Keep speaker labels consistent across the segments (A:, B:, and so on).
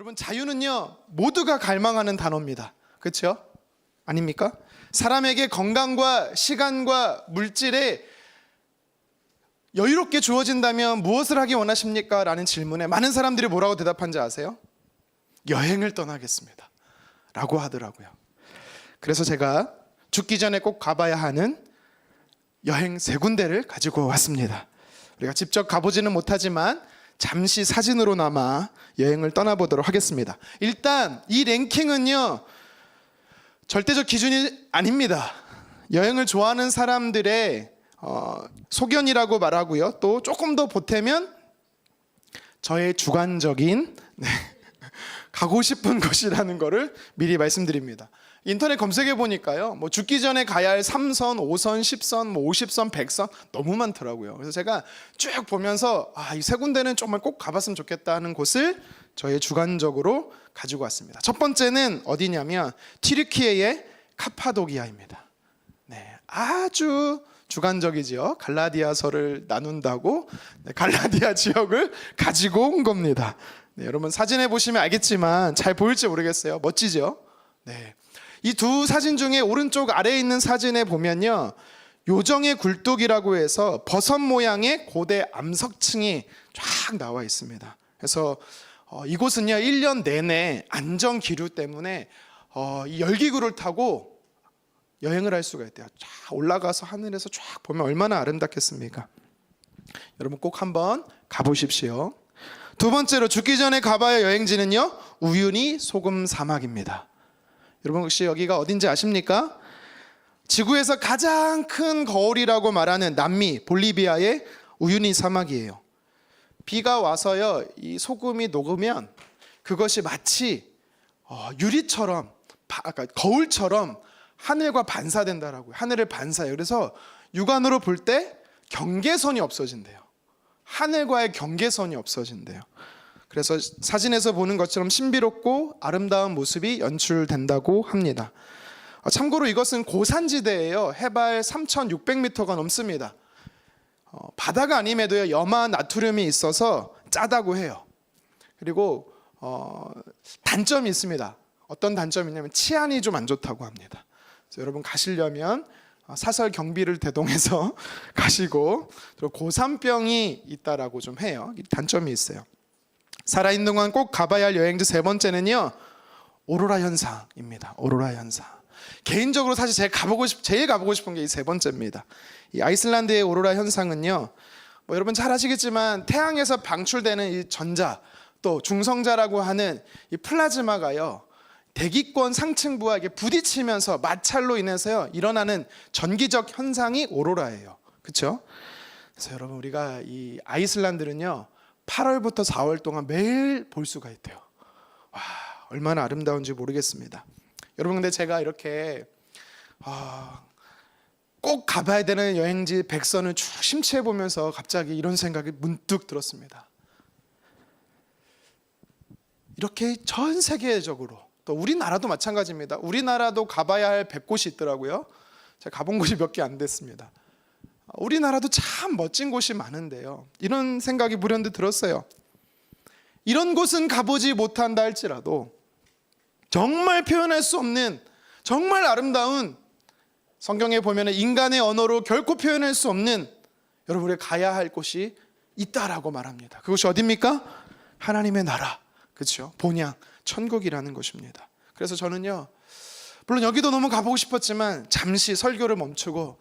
A: 여러분, 자유는요 모두가 갈망하는 단어입니다. 그렇죠? 아닙니까? 사람에게 건강과 시간과 물질에 여유롭게 주어진다면 무엇을 하기 원하십니까? 라는 질문에 많은 사람들이 뭐라고 대답한지 아세요? 여행을 떠나겠습니다 라고 하더라고요. 그래서 제가 죽기 전에 꼭 가봐야 하는 여행 3군데를 가지고 왔습니다. 우리가 직접 가보지는 못하지만 잠시 사진으로나마 여행을 떠나보도록 하겠습니다. 일단 이 랭킹은요 절대적 기준이 아닙니다. 여행을 좋아하는 사람들의 소견이라고 말하고요, 또 조금 더 보태면 저의 주관적인 가고 싶은 곳이라는 것을 미리 말씀드립니다. 인터넷 검색해 보니까요, 뭐 죽기 전에 가야 할 3선, 5선, 10선, 뭐 50선, 100선 너무 많더라고요. 그래서 제가 쭉 보면서 이 3군데는 정말 꼭 가봤으면 좋겠다 하는 곳을 저의 주관적으로 가지고 왔습니다. 첫 번째는 어디냐면 튀르키예의 카파도기아입니다. 네, 아주 주관적이지요. 갈라디아서를 나눈다고 갈라디아 지역을 가지고 온 겁니다. 네, 여러분 사진에 보시면 알겠지만 잘 보일지 모르겠어요. 멋지죠? 네. 이 두 사진 중에 오른쪽 아래에 있는 사진에 보면요, 요정의 굴뚝이라고 해서 버섯 모양의 고대 암석층이 쫙 나와 있습니다. 그래서 이곳은요 1년 내내 안전 기류 때문에 이 열기구를 타고 여행을 할 수가 있대요. 쫙 올라가서 하늘에서 쫙 보면 얼마나 아름답겠습니까? 여러분 꼭 한번 가보십시오. 두 번째로 죽기 전에 가봐야 여행지는요 우유니 소금 사막입니다. 여러분 혹시 여기가 어딘지 아십니까? 지구에서 가장 큰 거울이라고 말하는 남미 볼리비아의 우유니 사막이에요. 비가 와서요 이 소금이 녹으면 그것이 마치 유리처럼, 거울처럼 하늘과 반사된다라고요. 하늘을 반사해요. 그래서 육안으로 볼 때 경계선이 없어진대요. 하늘과의 경계선이 없어진대요. 그래서 사진에서 보는 것처럼 신비롭고 아름다운 모습이 연출된다고 합니다. 참고로 이것은 고산지대예요. 해발 3,600m가 넘습니다. 바다가 아님에도요 염화 나트륨이 있어서 짜다고 해요. 그리고 단점이 있습니다. 어떤 단점이 있냐면 치안이 좀 안 좋다고 합니다. 그래서 여러분 가시려면 사설 경비를 대동해서 가시고, 그리고 고산병이 있다라고 좀 해요. 단점이 있어요. 살아있는 동안 꼭 가봐야 할 여행지 3번째는요 오로라 현상입니다. 오로라 현상. 개인적으로 사실 제일 가보고 싶은 게 이 3번째입니다. 이 아이슬란드의 오로라 현상은요, 뭐 여러분 잘 아시겠지만 태양에서 방출되는 이 전자, 또 중성자라고 하는 이 플라즈마가요 대기권 상층부와 이게 부딪히면서 마찰로 인해서요 일어나는 전기적 현상이 오로라예요. 그렇죠? 그래서 여러분 우리가 이 아이슬란드는요 8월부터 4월 동안 매일 볼 수가 있대요. 와, 얼마나 아름다운지 모르겠습니다. 여러분 근데 제가 이렇게 꼭 가봐야 되는 여행지 100선을 쭉 심취해 보면서 갑자기 이런 생각이 문득 들었습니다. 이렇게 전 세계적으로, 또 우리나라도 마찬가지입니다. 우리나라도 가봐야 할 100곳이 있더라고요. 제가 가본 곳이 몇 개 안 됐습니다. 우리나라도 참 멋진 곳이 많은데요, 이런 생각이 불현듯 들었어요. 이런 곳은 가보지 못한다 할지라도 정말 표현할 수 없는 정말 아름다운, 성경에 보면 인간의 언어로 결코 표현할 수 없는 여러분이 가야 할 곳이 있다라고 말합니다. 그것이 어디입니까? 하나님의 나라, 그렇죠? 본향, 천국이라는 것입니다. 그래서 저는요 물론 여기도 너무 가보고 싶었지만 잠시 설교를 멈추고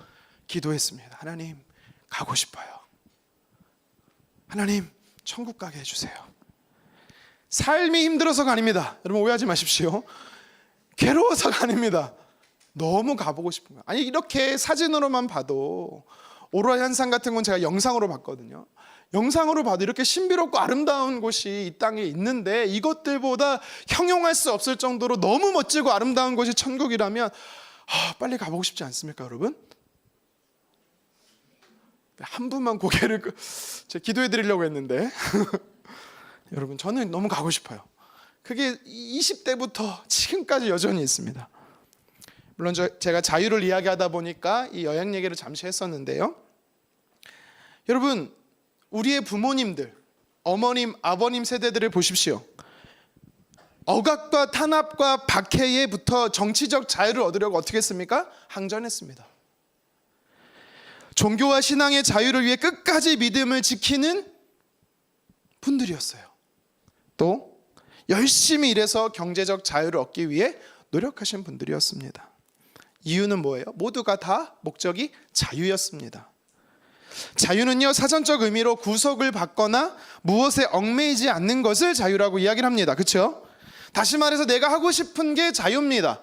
A: 기도했습니다. 하나님 가고 싶어요. 하나님 천국 가게 해주세요. 삶이 힘들어서가 아닙니다. 여러분 오해하지 마십시오. 괴로워서가 아닙니다. 너무 가보고 싶은 거예요. 아니 이렇게 사진으로만 봐도 오로라 현상 같은 건 제가 영상으로 봤거든요. 영상으로 봐도 이렇게 신비롭고 아름다운 곳이 이 땅에 있는데 이것들보다 형용할 수 없을 정도로 너무 멋지고 아름다운 곳이 천국이라면 빨리 가보고 싶지 않습니까 여러분? 한 분만 고개를 제가 기도해 드리려고 했는데 여러분 저는 너무 가고 싶어요. 그게 20대부터 지금까지 여전히 있습니다. 물론 제가 자유를 이야기하다 보니까 이 여행 얘기를 잠시 했었는데요, 여러분 우리의 부모님들, 어머님, 아버님 세대들을 보십시오. 억압과 탄압과 박해에부터 정치적 자유를 얻으려고 어떻게 했습니까? 항전했습니다. 종교와 신앙의 자유를 위해 끝까지 믿음을 지키는 분들이었어요. 또 열심히 일해서 경제적 자유를 얻기 위해 노력하신 분들이었습니다. 이유는 뭐예요? 모두가 다 목적이 자유였습니다. 자유는요, 사전적 의미로 구속을 받거나 무엇에 얽매이지 않는 것을 자유라고 이야기를 합니다. 그렇죠? 다시 말해서 내가 하고 싶은 게 자유입니다.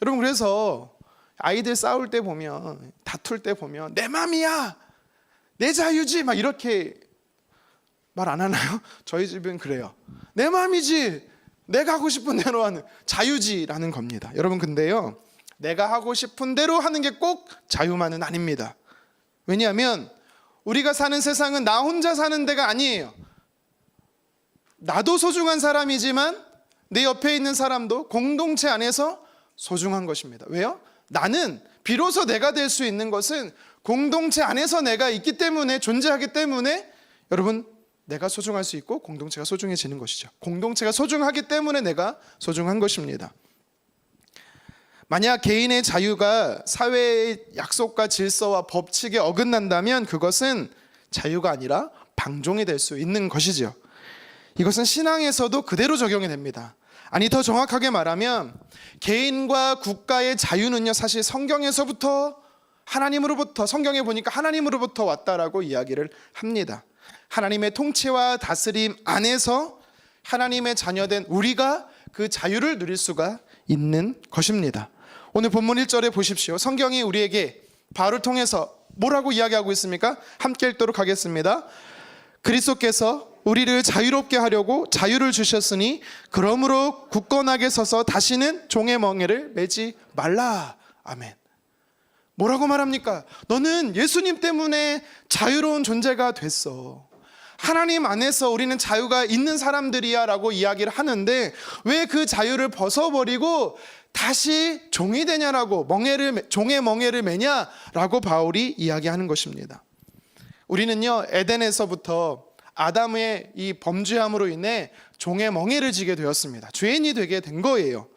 A: 여러분, 그래서 아이들 싸울 때 보면, 다툴 때 보면 내 맘이야, 내 자유지 막 이렇게 말 안 하나요? 저희 집은 그래요. 내 맘이지, 내가 하고 싶은 대로 하는 자유지라는 겁니다. 여러분, 근데요, 내가 하고 싶은 대로 하는 게 꼭 자유만은 아닙니다. 왜냐하면 우리가 사는 세상은 나 혼자 사는 데가 아니에요. 나도 소중한 사람이지만 내 옆에 있는 사람도 공동체 안에서 소중한 것입니다. 왜요? 나는 비로소 내가 될 수 있는 것은 공동체 안에서 내가 있기 때문에, 존재하기 때문에 여러분, 내가 소중할 수 있고 공동체가 소중해지는 것이죠. 공동체가 소중하기 때문에 내가 소중한 것입니다. 만약 개인의 자유가 사회의 약속과 질서와 법칙에 어긋난다면 그것은 자유가 아니라 방종이 될 수 있는 것이지요. 이것은 신앙에서도 그대로 적용이 됩니다. 아니, 더 정확하게 말하면 개인과 국가의 자유는요, 사실 성경에서부터, 하나님으로부터, 성경에 보니까 하나님으로부터 왔다라고 이야기를 합니다. 하나님의 통치와 다스림 안에서 하나님의 자녀된 우리가 그 자유를 누릴 수가 있는 것입니다. 오늘 본문 1절에 보십시오. 성경이 우리에게 바울을 통해서 뭐라고 이야기하고 있습니까? 함께 읽도록 하겠습니다. 그리스도께서 우리를 자유롭게 하려고 자유를 주셨으니 그러므로 굳건하게 서서 다시는 종의 멍에를 매지 말라. 아멘. 뭐라고 말합니까? 너는 예수님 때문에 자유로운 존재가 됐어. 하나님 안에서 우리는 자유가 있는 사람들이야 라고 이야기를 하는데 왜 그 자유를 벗어버리고 다시 종이 되냐라고, 종의 멍에를 매냐라고 바울이 이야기하는 것입니다. 우리는요, 에덴에서부터 아담의 이 범죄함으로 인해 종의 멍에를 지게 되었습니다. 죄인이 되게 된 거예요.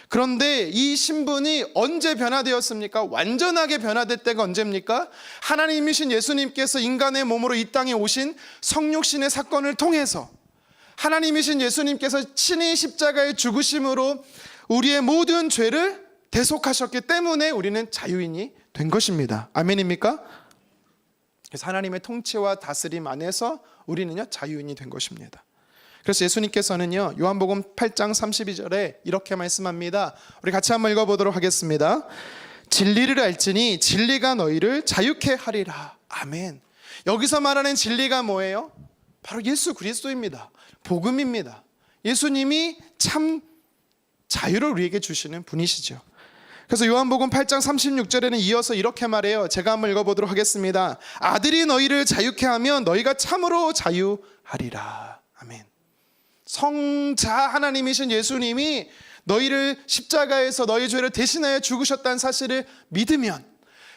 A: 그런데 이 신분이 언제 변화되었습니까? 완전하게 변화될 때가 언제입니까? 하나님이신 예수님께서 인간의 몸으로 이 땅에 오신 성육신의 사건을 통해서 하나님이신 예수님께서 친히 십자가의 죽으심으로 우리의 모든 죄를 대속하셨기 때문에 우리는 자유인이 된 것입니다. 아멘입니까? 그래서 하나님의 통치와 다스림 안에서 우리는요, 자유인이 된 것입니다. 그래서 예수님께서는요, 요한복음 8장 32절에 이렇게 말씀합니다. 우리 같이 한번 읽어보도록 하겠습니다. 진리를 알지니 진리가 너희를 자유케 하리라. 아멘. 여기서 말하는 진리가 뭐예요? 바로 예수 그리스도입니다. 복음입니다. 예수님이 참 자유를 우리에게 주시는 분이시죠. 그래서 요한복음 8장 36절에는 이어서 이렇게 말해요. 제가 한번 읽어보도록 하겠습니다. 아들이 너희를 자유케 하면 너희가 참으로 자유하리라. 아멘. 성자 하나님이신 예수님이 너희를 십자가에서 너희 죄를 대신하여 죽으셨다는 사실을 믿으면,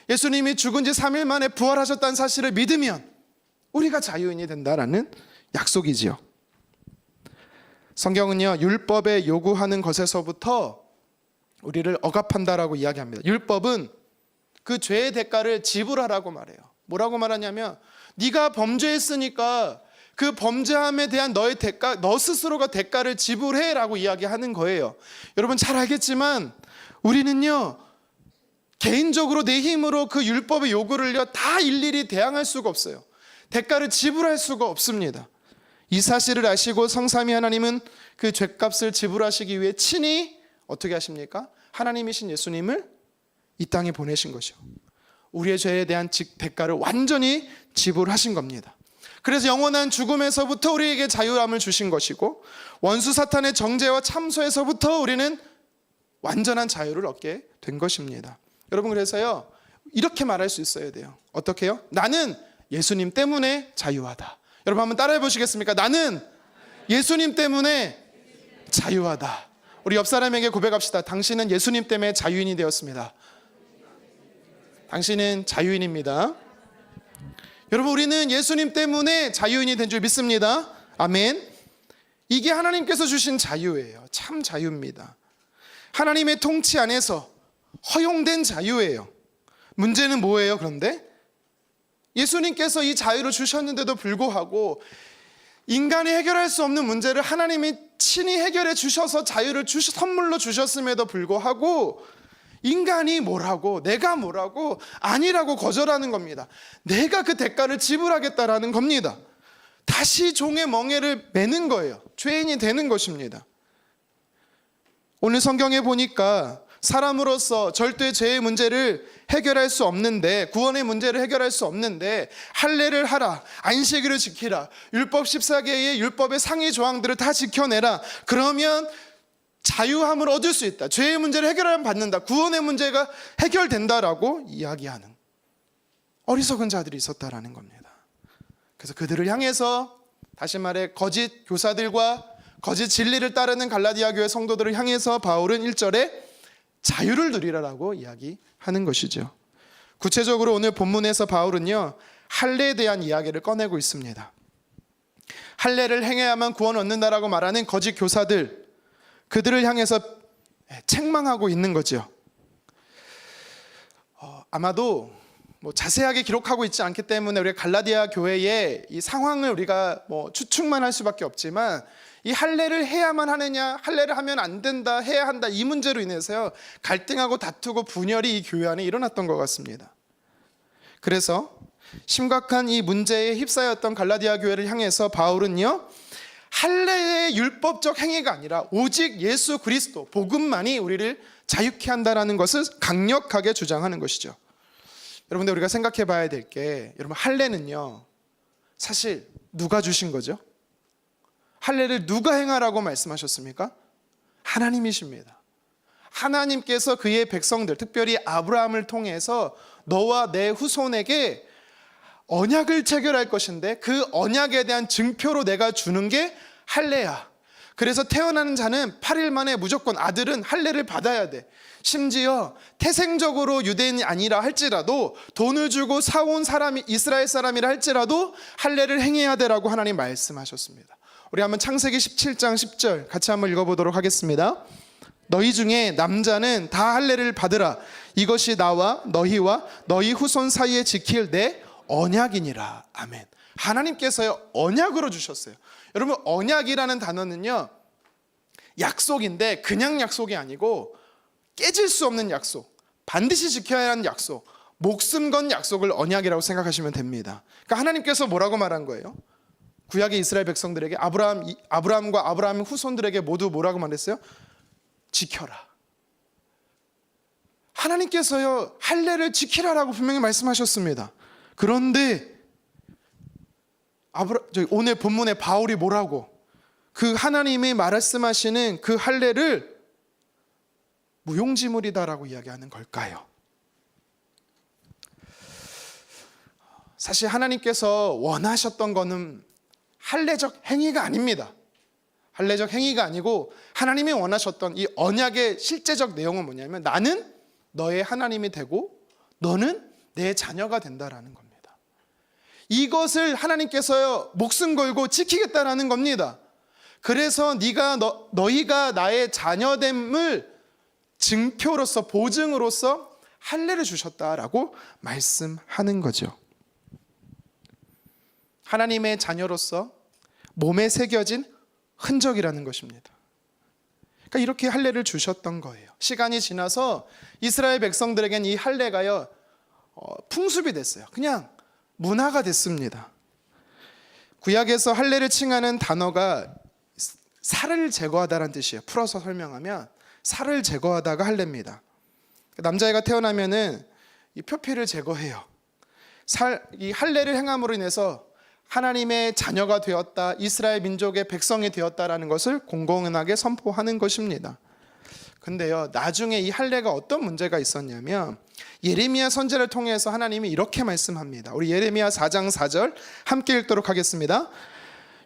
A: 예수님이 죽은 지 3일 만에 부활하셨다는 사실을 믿으면 우리가 자유인이 된다라는 약속이지요. 성경은요, 율법에 요구하는 것에서부터 우리를 억압한다라고 이야기합니다. 율법은 그 죄의 대가를 지불하라고 말해요. 뭐라고 말하냐면 네가 범죄했으니까 그 범죄함에 대한 너의 대가, 너 스스로가 대가를 지불해라고 이야기하는 거예요. 여러분 잘 알겠지만 우리는요, 개인적으로 내 힘으로 그 율법의 요구를요 다 일일이 대항할 수가 없어요. 대가를 지불할 수가 없습니다. 이 사실을 아시고 성삼위 하나님은 그 죄값을 지불하시기 위해 친히 어떻게 하십니까? 하나님이신 예수님을 이 땅에 보내신 것이요, 우리의 죄에 대한 대가를 완전히 지불하신 겁니다. 그래서 영원한 죽음에서부터 우리에게 자유함을 주신 것이고, 원수 사탄의 정죄와 참소에서부터 우리는 완전한 자유를 얻게 된 것입니다. 여러분, 그래서요 이렇게 말할 수 있어야 돼요. 어떻게요? 나는 예수님 때문에 자유하다. 여러분 한번 따라해 보시겠습니까? 나는 예수님 때문에 자유하다. 우리 옆 사람에게 고백합시다. 당신은 예수님 때문에 자유인이 되었습니다. 당신은 자유인입니다. 여러분, 우리는 예수님 때문에 자유인이 된 줄 믿습니다. 아멘. 이게 하나님께서 주신 자유예요. 참 자유입니다. 하나님의 통치 안에서 허용된 자유예요. 문제는 뭐예요? 그런데 예수님께서 이 자유를 주셨는데도 불구하고 인간이 해결할 수 없는 문제를 하나님이 친히 해결해 주셔서 자유를 선물로 주셨음에도 불구하고 인간이 뭐라고, 내가 뭐라고, 아니라고 거절하는 겁니다. 내가 그 대가를 지불하겠다라는 겁니다. 다시 종의 멍에를 매는 거예요. 죄인이 되는 것입니다. 오늘 성경에 보니까 사람으로서 절대 죄의 문제를 해결할 수 없는데, 구원의 문제를 해결할 수 없는데 할례를 하라, 안식일을 지키라, 율법 14개의 율법의 상위 조항들을 다 지켜내라, 그러면 자유함을 얻을 수 있다, 죄의 문제를 해결하면 받는다, 구원의 문제가 해결된다라고 이야기하는 어리석은 자들이 있었다라는 겁니다. 그래서 그들을 향해서, 다시 말해 거짓 교사들과 거짓 진리를 따르는 갈라디아 교회 성도들을 향해서 바울은 1절에 자유를 누리라라고 이야기하는 것이죠. 구체적으로 오늘 본문에서 바울은요, 할례에 대한 이야기를 꺼내고 있습니다. 할례를 행해야만 구원 얻는다라고 말하는 거짓 교사들, 그들을 향해서 책망하고 있는 거죠. 아마도 자세하게 기록하고 있지 않기 때문에 우리가 갈라디아 교회의 이 상황을 우리가 추측만 할 수밖에 없지만, 이 할례를 해야만 하느냐, 할례를 하면 안 된다, 해야 한다, 이 문제로 인해서요 갈등하고 다투고 분열이 이 교회 안에 일어났던 것 같습니다. 그래서 심각한 이 문제에 휩싸였던 갈라디아 교회를 향해서 바울은요, 할례의 율법적 행위가 아니라 오직 예수 그리스도 복음만이 우리를 자유케 한다라는 것을 강력하게 주장하는 것이죠. 여러분들, 우리가 생각해 봐야 될 게, 여러분, 할례는요 사실 누가 주신 거죠? 할례를 누가 행하라고 말씀하셨습니까? 하나님이십니다. 하나님께서 그의 백성들, 특별히 아브라함을 통해서 너와 내 후손에게 언약을 체결할 것인데, 그 언약에 대한 증표로 내가 주는 게 할례야. 그래서 태어나는 자는 8일 만에 무조건, 아들은 할례를 받아야 돼. 심지어 태생적으로 유대인이 아니라 할지라도, 돈을 주고 사온 사람이 이스라엘 사람이라 할지라도 할례를 행해야 되라고 하나님 말씀하셨습니다. 우리 한번 창세기 17장 10절 같이 한번 읽어보도록 하겠습니다. 너희 중에 남자는 다 할례를 받으라. 이것이 나와 너희와 너희 후손 사이에 지킬 내 언약이니라. 아멘. 하나님께서요 언약으로 주셨어요. 여러분, 언약이라는 단어는요 약속인데 그냥 약속이 아니고 깨질 수 없는 약속, 반드시 지켜야 하는 약속, 목숨 건 약속을 언약이라고 생각하시면 됩니다. 그러니까 하나님께서 뭐라고 말한 거예요? 구약의 이스라엘 백성들에게, 아브라함과 아브라함의 후손들에게 모두 뭐라고 말했어요? 지켜라. 하나님께서요 할례를 지키라라고 분명히 말씀하셨습니다. 그런데 오늘 본문에 바울이 뭐라고, 그 하나님이 말씀하시는 그 할례를 무용지물이다라고 이야기하는 걸까요? 사실 하나님께서 원하셨던 거는 할례적 행위가 아닙니다. 할례적 행위가 아니고 하나님이 원하셨던 이 언약의 실제적 내용은 뭐냐면, 나는 너의 하나님이 되고 너는 내 자녀가 된다라는 겁니다. 이것을 하나님께서 목숨 걸고 지키겠다라는 겁니다. 그래서 너희가 나의 자녀됨을 증표로서, 보증으로서 할례를 주셨다라고 말씀하는 거죠. 하나님의 자녀로서 몸에 새겨진 흔적이라는 것입니다. 그러니까 이렇게 할례를 주셨던 거예요. 시간이 지나서 이스라엘 백성들에겐 이 할례가요 풍습이 됐어요. 그냥 문화가 됐습니다. 구약에서 할례를 칭하는 단어가 살을 제거하다라는 뜻이에요. 풀어서 설명하면 살을 제거하다가 할례입니다. 남자애가 태어나면은 이 표피를 제거해요. 이 할례를 행함으로 인해서 하나님의 자녀가 되었다, 이스라엘 민족의 백성이 되었다라는 것을 공공연하게 선포하는 것입니다. 근데요, 나중에 이 할례가 어떤 문제가 있었냐면, 예레미야 선지자를 통해서 하나님이 이렇게 말씀합니다. 우리 예레미야 4장 4절 함께 읽도록 하겠습니다.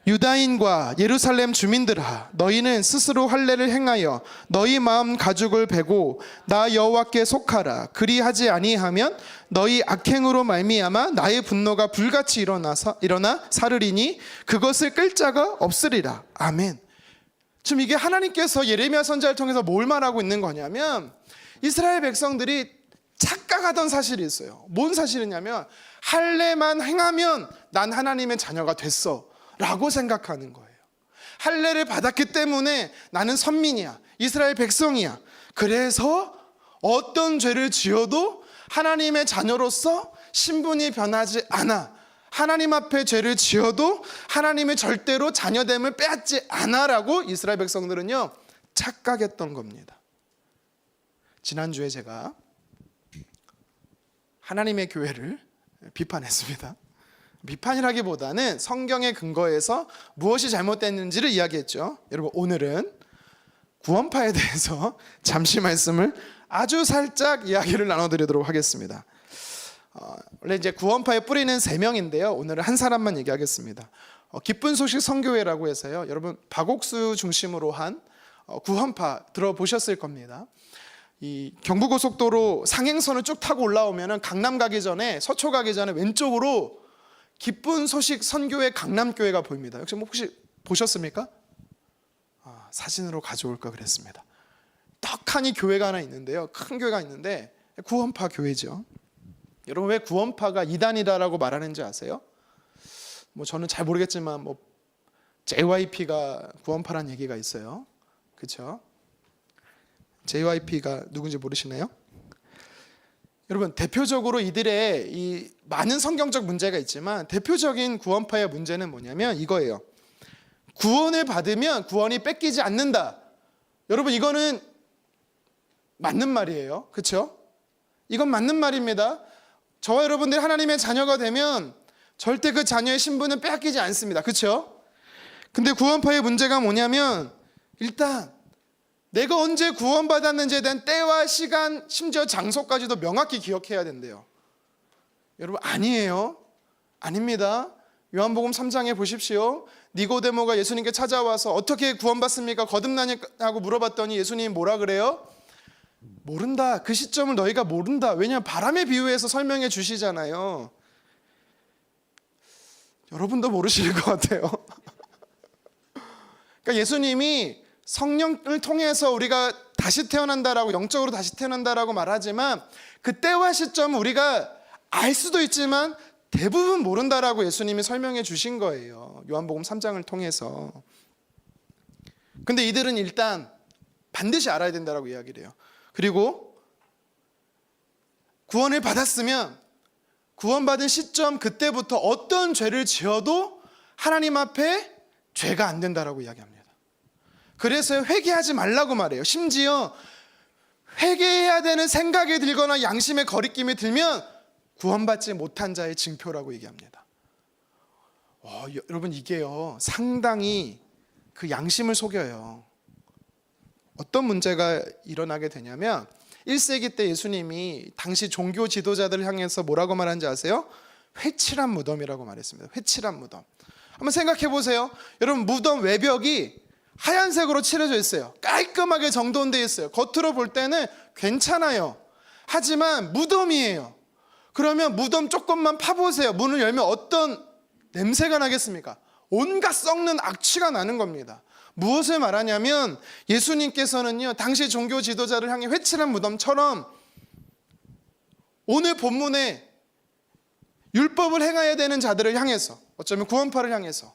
A: 유다인과 예루살렘 주민들아, 너희는 스스로 할례를 행하여 너희 마음 가죽을 베고 나 여호와께 속하라. 그리하지 아니하면 너희 악행으로 말미암아 나의 분노가 불같이 일어나 사르리니 그것을 끌 자가 없으리라. 아멘. 지금 이게 하나님께서 예레미야 선지자를 통해서 뭘 말하고 있는 거냐면 이스라엘 백성들이 착각하던 사실이 있어요. 뭔 사실이냐면 할례만 행하면 난 하나님의 자녀가 됐어 라고 생각하는 거예요. 할례를 받았기 때문에 나는 선민이야, 이스라엘 백성이야. 그래서 어떤 죄를 지어도 하나님의 자녀로서 신분이 변하지 않아. 하나님 앞에 죄를 지어도 하나님의 절대로 자녀됨을 빼앗지 않아라고 이스라엘 백성들은요 착각했던 겁니다. 지난주에 제가 하나님의 교회를 비판했습니다. 비판이라기보다는 성경의 근거에서 무엇이 잘못됐는지를 이야기했죠. 여러분, 오늘은 구원파에 대해서 잠시 말씀을 아주 살짝 이야기를 나눠드리도록 하겠습니다. 원래 이제 구원파의 뿌리는 3명인데요. 오늘은 한 사람만 얘기하겠습니다. 기쁜 소식 선교회라고 해서요. 여러분, 박옥수 중심으로 한 구원파 들어보셨을 겁니다. 이 경부고속도로 상행선을 쭉 타고 올라오면은 강남 가기 전에, 서초 가기 전에 왼쪽으로 기쁜 소식 선교회 강남교회가 보입니다. 혹시 보셨습니까? 사진으로 가져올까 그랬습니다. 떡하니 교회가 하나 있는데요. 큰 교회가 있는데 구원파 교회죠. 여러분, 왜 구원파가 이단이다라고 말하는지 아세요? 저는 잘 모르겠지만 JYP가 구원파라는 얘기가 있어요. 그렇죠? JYP가 누군지 모르시나요? 여러분, 대표적으로 이들의 이 많은 성경적 문제가 있지만 대표적인 구원파의 문제는 뭐냐면 이거예요. 구원을 받으면 구원이 뺏기지 않는다. 여러분, 이거는 맞는 말이에요. 그렇죠? 이건 맞는 말입니다. 저와 여러분들이 하나님의 자녀가 되면 절대 그 자녀의 신분은 빼앗기지 않습니다. 그렇죠? 근데 구원파의 문제가 뭐냐면 일단 내가 언제 구원받았는지에 대한 때와 시간, 심지어 장소까지도 명확히 기억해야 된대요. 여러분, 아니에요. 아닙니다. 요한복음 3장에 보십시오. 니고데모가 예수님께 찾아와서 어떻게 구원받습니까? 거듭나냐고 물어봤더니 예수님이 뭐라 그래요? 모른다. 그 시점을 너희가 모른다. 왜냐하면 바람에 비유해서 설명해 주시잖아요. 여러분도 모르실 것 같아요. 그러니까 예수님이 성령을 통해서 우리가 다시 태어난다라고, 영적으로 다시 태어난다라고 말하지만 그 때와 시점은 우리가 알 수도 있지만 대부분 모른다라고 예수님이 설명해 주신 거예요. 요한복음 3장을 통해서. 근데 이들은 일단 반드시 알아야 된다라고 이야기를 해요. 그리고 구원을 받았으면 구원받은 시점 그때부터 어떤 죄를 지어도 하나님 앞에 죄가 안 된다라고 이야기합니다. 그래서 회개하지 말라고 말해요. 심지어 회개해야 되는 생각이 들거나 양심의 거리낌이 들면 구원받지 못한 자의 징표라고 얘기합니다. 여러분, 이게요 상당히 그 양심을 속여요. 어떤 문제가 일어나게 되냐면 1세기 때 예수님이 당시 종교 지도자들을 향해서 뭐라고 말한지 아세요? 회칠한 무덤이라고 말했습니다. 회칠한 무덤. 한번 생각해 보세요. 여러분, 무덤 외벽이 하얀색으로 칠해져 있어요. 깔끔하게 정돈되어 있어요. 겉으로 볼 때는 괜찮아요. 하지만 무덤이에요. 그러면 무덤 조금만 파보세요. 문을 열면 어떤 냄새가 나겠습니까? 온갖 썩는 악취가 나는 겁니다. 무엇을 말하냐면 예수님께서는요 당시 종교 지도자를 향해 회칠한 무덤처럼 오늘 본문에 율법을 행해야 되는 자들을 향해서, 어쩌면 구원파를 향해서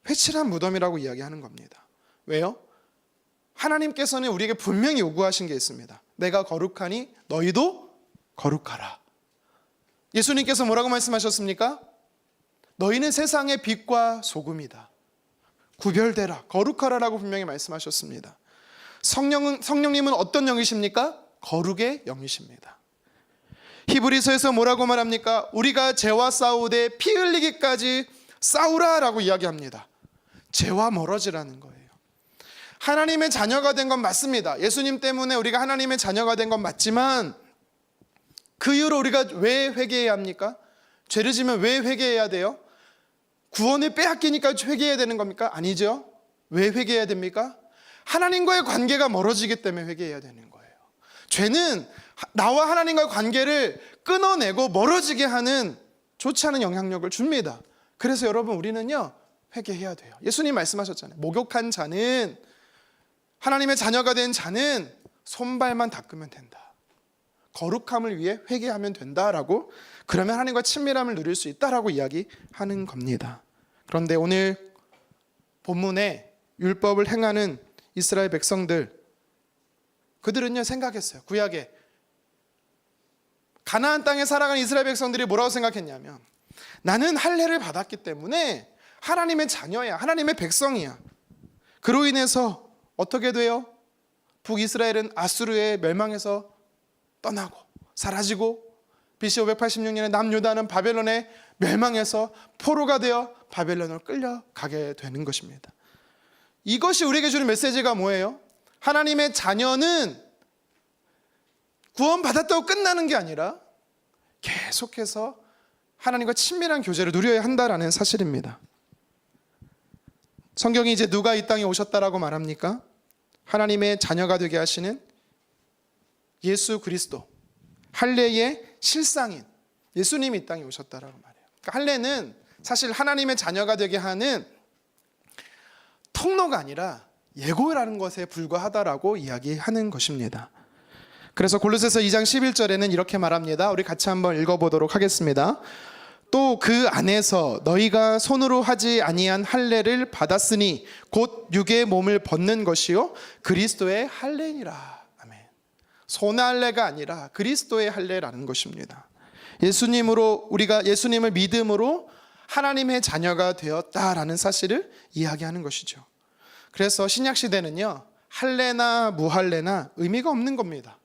A: 회칠한 무덤이라고 이야기하는 겁니다. 왜요? 하나님께서는 우리에게 분명히 요구하신 게 있습니다. 내가 거룩하니 너희도 거룩하라. 예수님께서 뭐라고 말씀하셨습니까? 너희는 세상의 빛과 소금이다. 구별되라, 거룩하라라고 분명히 말씀하셨습니다. 성령님은 어떤 영이십니까? 거룩의 영이십니다. 히브리서에서 뭐라고 말합니까? 우리가 죄와 싸우되 피 흘리기까지 싸우라라고 이야기합니다. 죄와 멀어지라는 거예요. 하나님의 자녀가 된 건 맞습니다. 예수님 때문에 우리가 하나님의 자녀가 된 건 맞지만 그 이후로 우리가 왜 회개해야 합니까? 죄를 지면 왜 회개해야 돼요? 구원을 빼앗기니까 회개해야 되는 겁니까? 아니죠. 왜 회개해야 됩니까? 하나님과의 관계가 멀어지기 때문에 회개해야 되는 거예요. 죄는 나와 하나님과의 관계를 끊어내고 멀어지게 하는 좋지 않은 영향력을 줍니다. 그래서 여러분, 우리는요 회개해야 돼요. 예수님 말씀하셨잖아요. 목욕한 자는 하나님의 자녀가 된 자는 손발만 닦으면 된다. 거룩함을 위해 회개하면 된다라고, 그러면 하나님과 친밀함을 누릴 수 있다라고 이야기하는 겁니다. 그런데 오늘 본문에 율법을 행하는 이스라엘 백성들, 그들은요 생각했어요. 구약에 가나안 땅에 살아가는 이스라엘 백성들이 뭐라고 생각했냐면, 나는 할례를 받았기 때문에 하나님의 자녀야, 하나님의 백성이야. 그로 인해서 어떻게 돼요? 북이스라엘은 아수르의 멸망에서 떠나고 사라지고, BC 586년에 남유다는 바벨론의 멸망해서 포로가 되어 바벨론으로 끌려가게 되는 것입니다. 이것이 우리에게 주는 메시지가 뭐예요? 하나님의 자녀는 구원받았다고 끝나는 게 아니라 계속해서 하나님과 친밀한 교제를 누려야 한다라는 사실입니다. 성경이 이제 누가 이 땅에 오셨다라고 말합니까? 하나님의 자녀가 되게 하시는 예수 그리스도, 할례의 실상인 예수님이 이 땅에 오셨다라고 말해요. 그러니까 할례는 사실 하나님의 자녀가 되게 하는 통로가 아니라 예고라는 것에 불과하다라고 이야기하는 것입니다. 그래서 골로새서 2장 11절에는 이렇게 말합니다. 우리 같이 한번 읽어보도록 하겠습니다. 또 그 안에서 너희가 손으로 하지 아니한 할례를 받았으니 곧 육의 몸을 벗는 것이요 그리스도의 할례니라. 아멘. 손의 할례가 아니라 그리스도의 할례라는 것입니다. 예수님으로, 우리가 예수님을 믿음으로 하나님의 자녀가 되었다라는 사실을 이야기하는 것이죠. 그래서 신약 시대는요, 할례나 무할례나 의미가 없는 겁니다.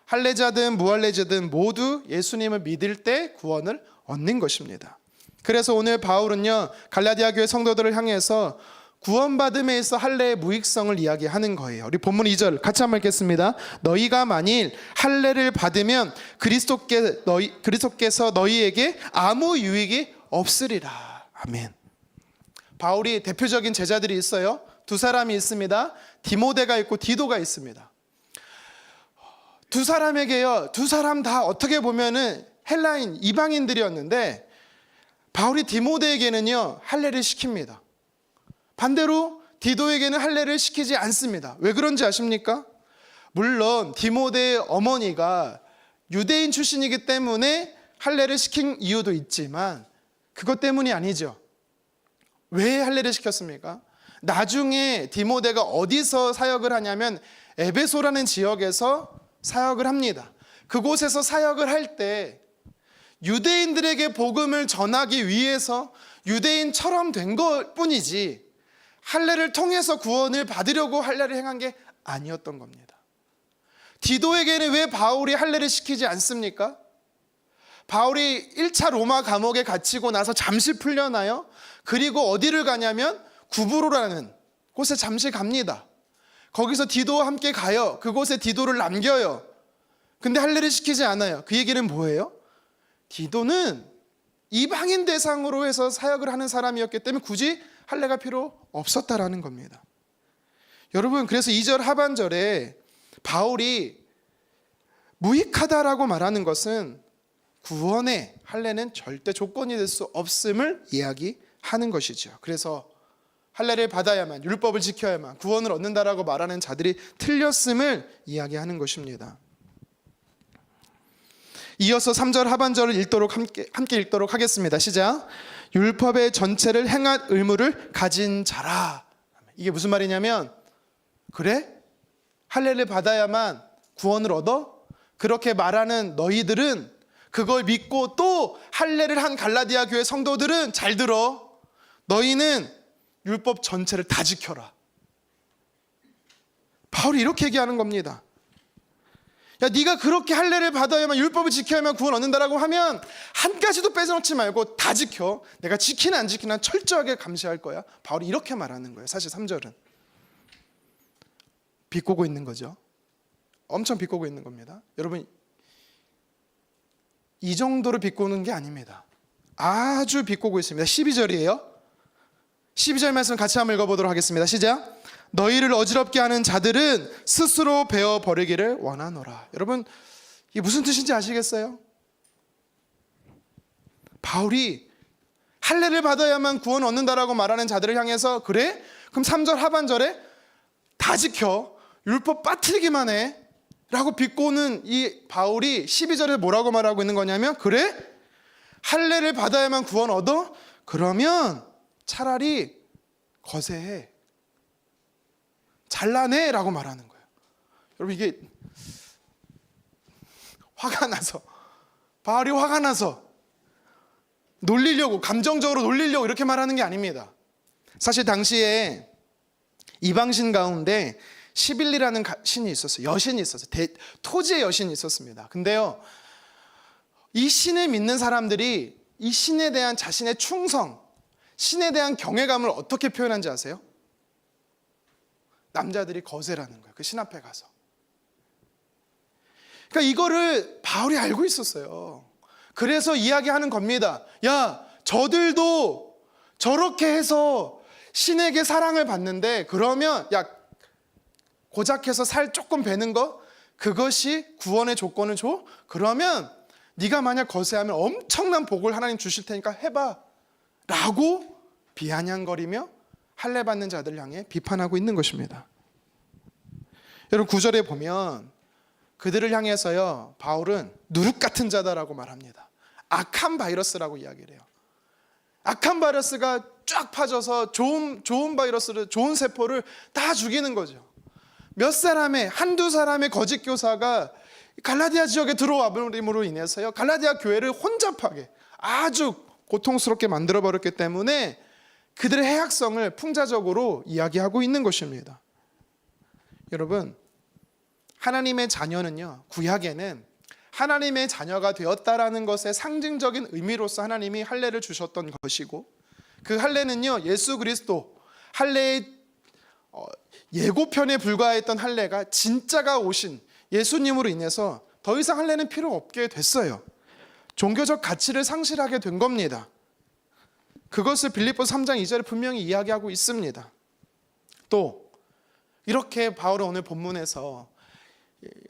A: 할례자든 무할례자든 모두 예수님을 믿을 때 구원을 얻는 것입니다. 그래서 오늘 바울은요, 갈라디아 교회 성도들을 향해서 구원받음에 있어 할례의 무익성을 이야기하는 거예요. 우리 본문 2절 같이 한번 읽겠습니다. 너희가 만일 할례를 받으면 그리스도께서 너희에게 아무 유익이 없으리라. 아멘. 바울이 대표적인 제자들이 있어요. 두 사람이 있습니다. 디모데가 있고 디도가 있습니다. 두 사람에게요, 두 사람 다 어떻게 보면은 헬라인 이방인들이었는데, 바울이 디모데에게는요 할례를 시킵니다. 반대로 디도에게는 할례를 시키지 않습니다. 왜 그런지 아십니까? 물론 디모데의 어머니가 유대인 출신이기 때문에 할례를 시킨 이유도 있지만 그것 때문이 아니죠. 왜 할례를 시켰습니까? 나중에 디모데가 어디서 사역을 하냐면 에베소라는 지역에서 사역을 합니다. 그곳에서 사역을 할 때 유대인들에게 복음을 전하기 위해서 유대인처럼 된 것 뿐이지 할례를 통해서 구원을 받으려고 할례를 행한 게 아니었던 겁니다. 디도에게는 왜 바울이 할례를 시키지 않습니까? 바울이 1차 로마 감옥에 갇히고 나서 잠시 풀려나요. 그리고 어디를 가냐면 구브로라는 곳에 잠시 갑니다. 거기서 디도와 함께 가요. 그곳에 디도를 남겨요. 근데 할례를 시키지 않아요. 그 얘기는 뭐예요? 디도는 이방인 대상으로 해서 사역을 하는 사람이었기 때문에 굳이 할례가 필요 없었다라는 겁니다. 여러분, 그래서 2절 하반절에 바울이 무익하다라고 말하는 것은 구원의 할례는 절대 조건이 될 수 없음을 이야기하는 것이죠. 그래서 할례를 받아야만, 율법을 지켜야만 구원을 얻는다라고 말하는 자들이 틀렸음을 이야기하는 것입니다. 이어서 3절 하반절을 함께 읽도록 하겠습니다. 시작. 율법의 전체를 행한 의무를 가진 자라. 이게 무슨 말이냐면, 그래? 할례를 받아야만 구원을 얻어? 그렇게 말하는 너희들은, 그걸 믿고 또 할례를 한 갈라디아 교회 성도들은 잘 들어. 너희는 율법 전체를 다 지켜라. 바울이 이렇게 얘기하는 겁니다. 야, 네가 그렇게 할례를 받아야만, 율법을 지켜야만 구원 얻는다라고 하면 한 가지도 빼놓지 말고 다 지켜. 내가 지키나 안 지키나 철저하게 감시할 거야. 바울이 이렇게 말하는 거예요. 사실 3절은 비꼬고 있는 거죠. 엄청 비꼬고 있는 겁니다. 여러분, 이 정도로 비꼬는 게 아닙니다. 아주 비꼬고 있습니다. 12절이에요. 12절 말씀 같이 한번 읽어보도록 하겠습니다. 시작. 너희를 어지럽게 하는 자들은 스스로 베어버리기를 원하노라. 여러분, 이게 무슨 뜻인지 아시겠어요? 바울이 할례를 받아야만 구원 얻는다라고 말하는 자들을 향해서, 그래? 그럼 3절 하반절에 다 지켜, 율법 빠뜨리기만 해 라고 비꼬는 이 바울이 12절에 뭐라고 말하고 있는 거냐면, 그래? 할례를 받아야만 구원 얻어? 그러면 차라리 거세해, 잘라내 라고 말하는 거예요. 여러분, 이게 화가 나서, 바울이 화가 나서 놀리려고, 감정적으로 놀리려고 이렇게 말하는 게 아닙니다. 사실 당시에 이방신 가운데 시빌리라는 신이 있었어요. 여신이 있었어요. 토지의 여신이 있었습니다. 근데요, 이 신을 믿는 사람들이 이 신에 대한 자신의 충성, 신에 대한 경외감을 어떻게 표현한지 아세요? 남자들이 거세라는 거예요. 그 신 앞에 가서. 그러니까 이거를 바울이 알고 있었어요. 그래서 이야기하는 겁니다. 야, 저들도 저렇게 해서 신에게 사랑을 받는데, 그러면 야, 고작해서 살 조금 베는 거, 그것이 구원의 조건을 줘? 그러면 네가 만약 거세하면 엄청난 복을 하나님 주실 테니까 해봐 라고 비아냥거리며 할례 받는 자들을 향해 비판하고 있는 것입니다. 여러분, 9절에 보면 그들을 향해서요, 바울은 누룩 같은 자다라고 말합니다. 악한 바이러스라고 이야기를 해요. 악한 바이러스가 쫙 파져서 좋은 바이러스를, 좋은 세포를 다 죽이는 거죠. 몇 사람의, 한두 사람의 거짓 교사가 갈라디아 지역에 들어와 버림으로 인해서요, 갈라디아 교회를 혼잡하게 아주 고통스럽게 만들어버렸기 때문에 그들의 해악성을 풍자적으로 이야기하고 있는 것입니다. 여러분, 하나님의 자녀는요, 구약에는 하나님의 자녀가 되었다라는 것의 상징적인 의미로서 하나님이 할례를 주셨던 것이고, 그 할례는요, 예수 그리스도 할례의 예고편에 불과했던 할례가 진짜가 오신 예수님으로 인해서 더 이상 할례는 필요 없게 됐어요. 종교적 가치를 상실하게 된 겁니다. 그것을 빌립보서 3장 2절에 분명히 이야기하고 있습니다. 또 이렇게 바울은 오늘 본문에서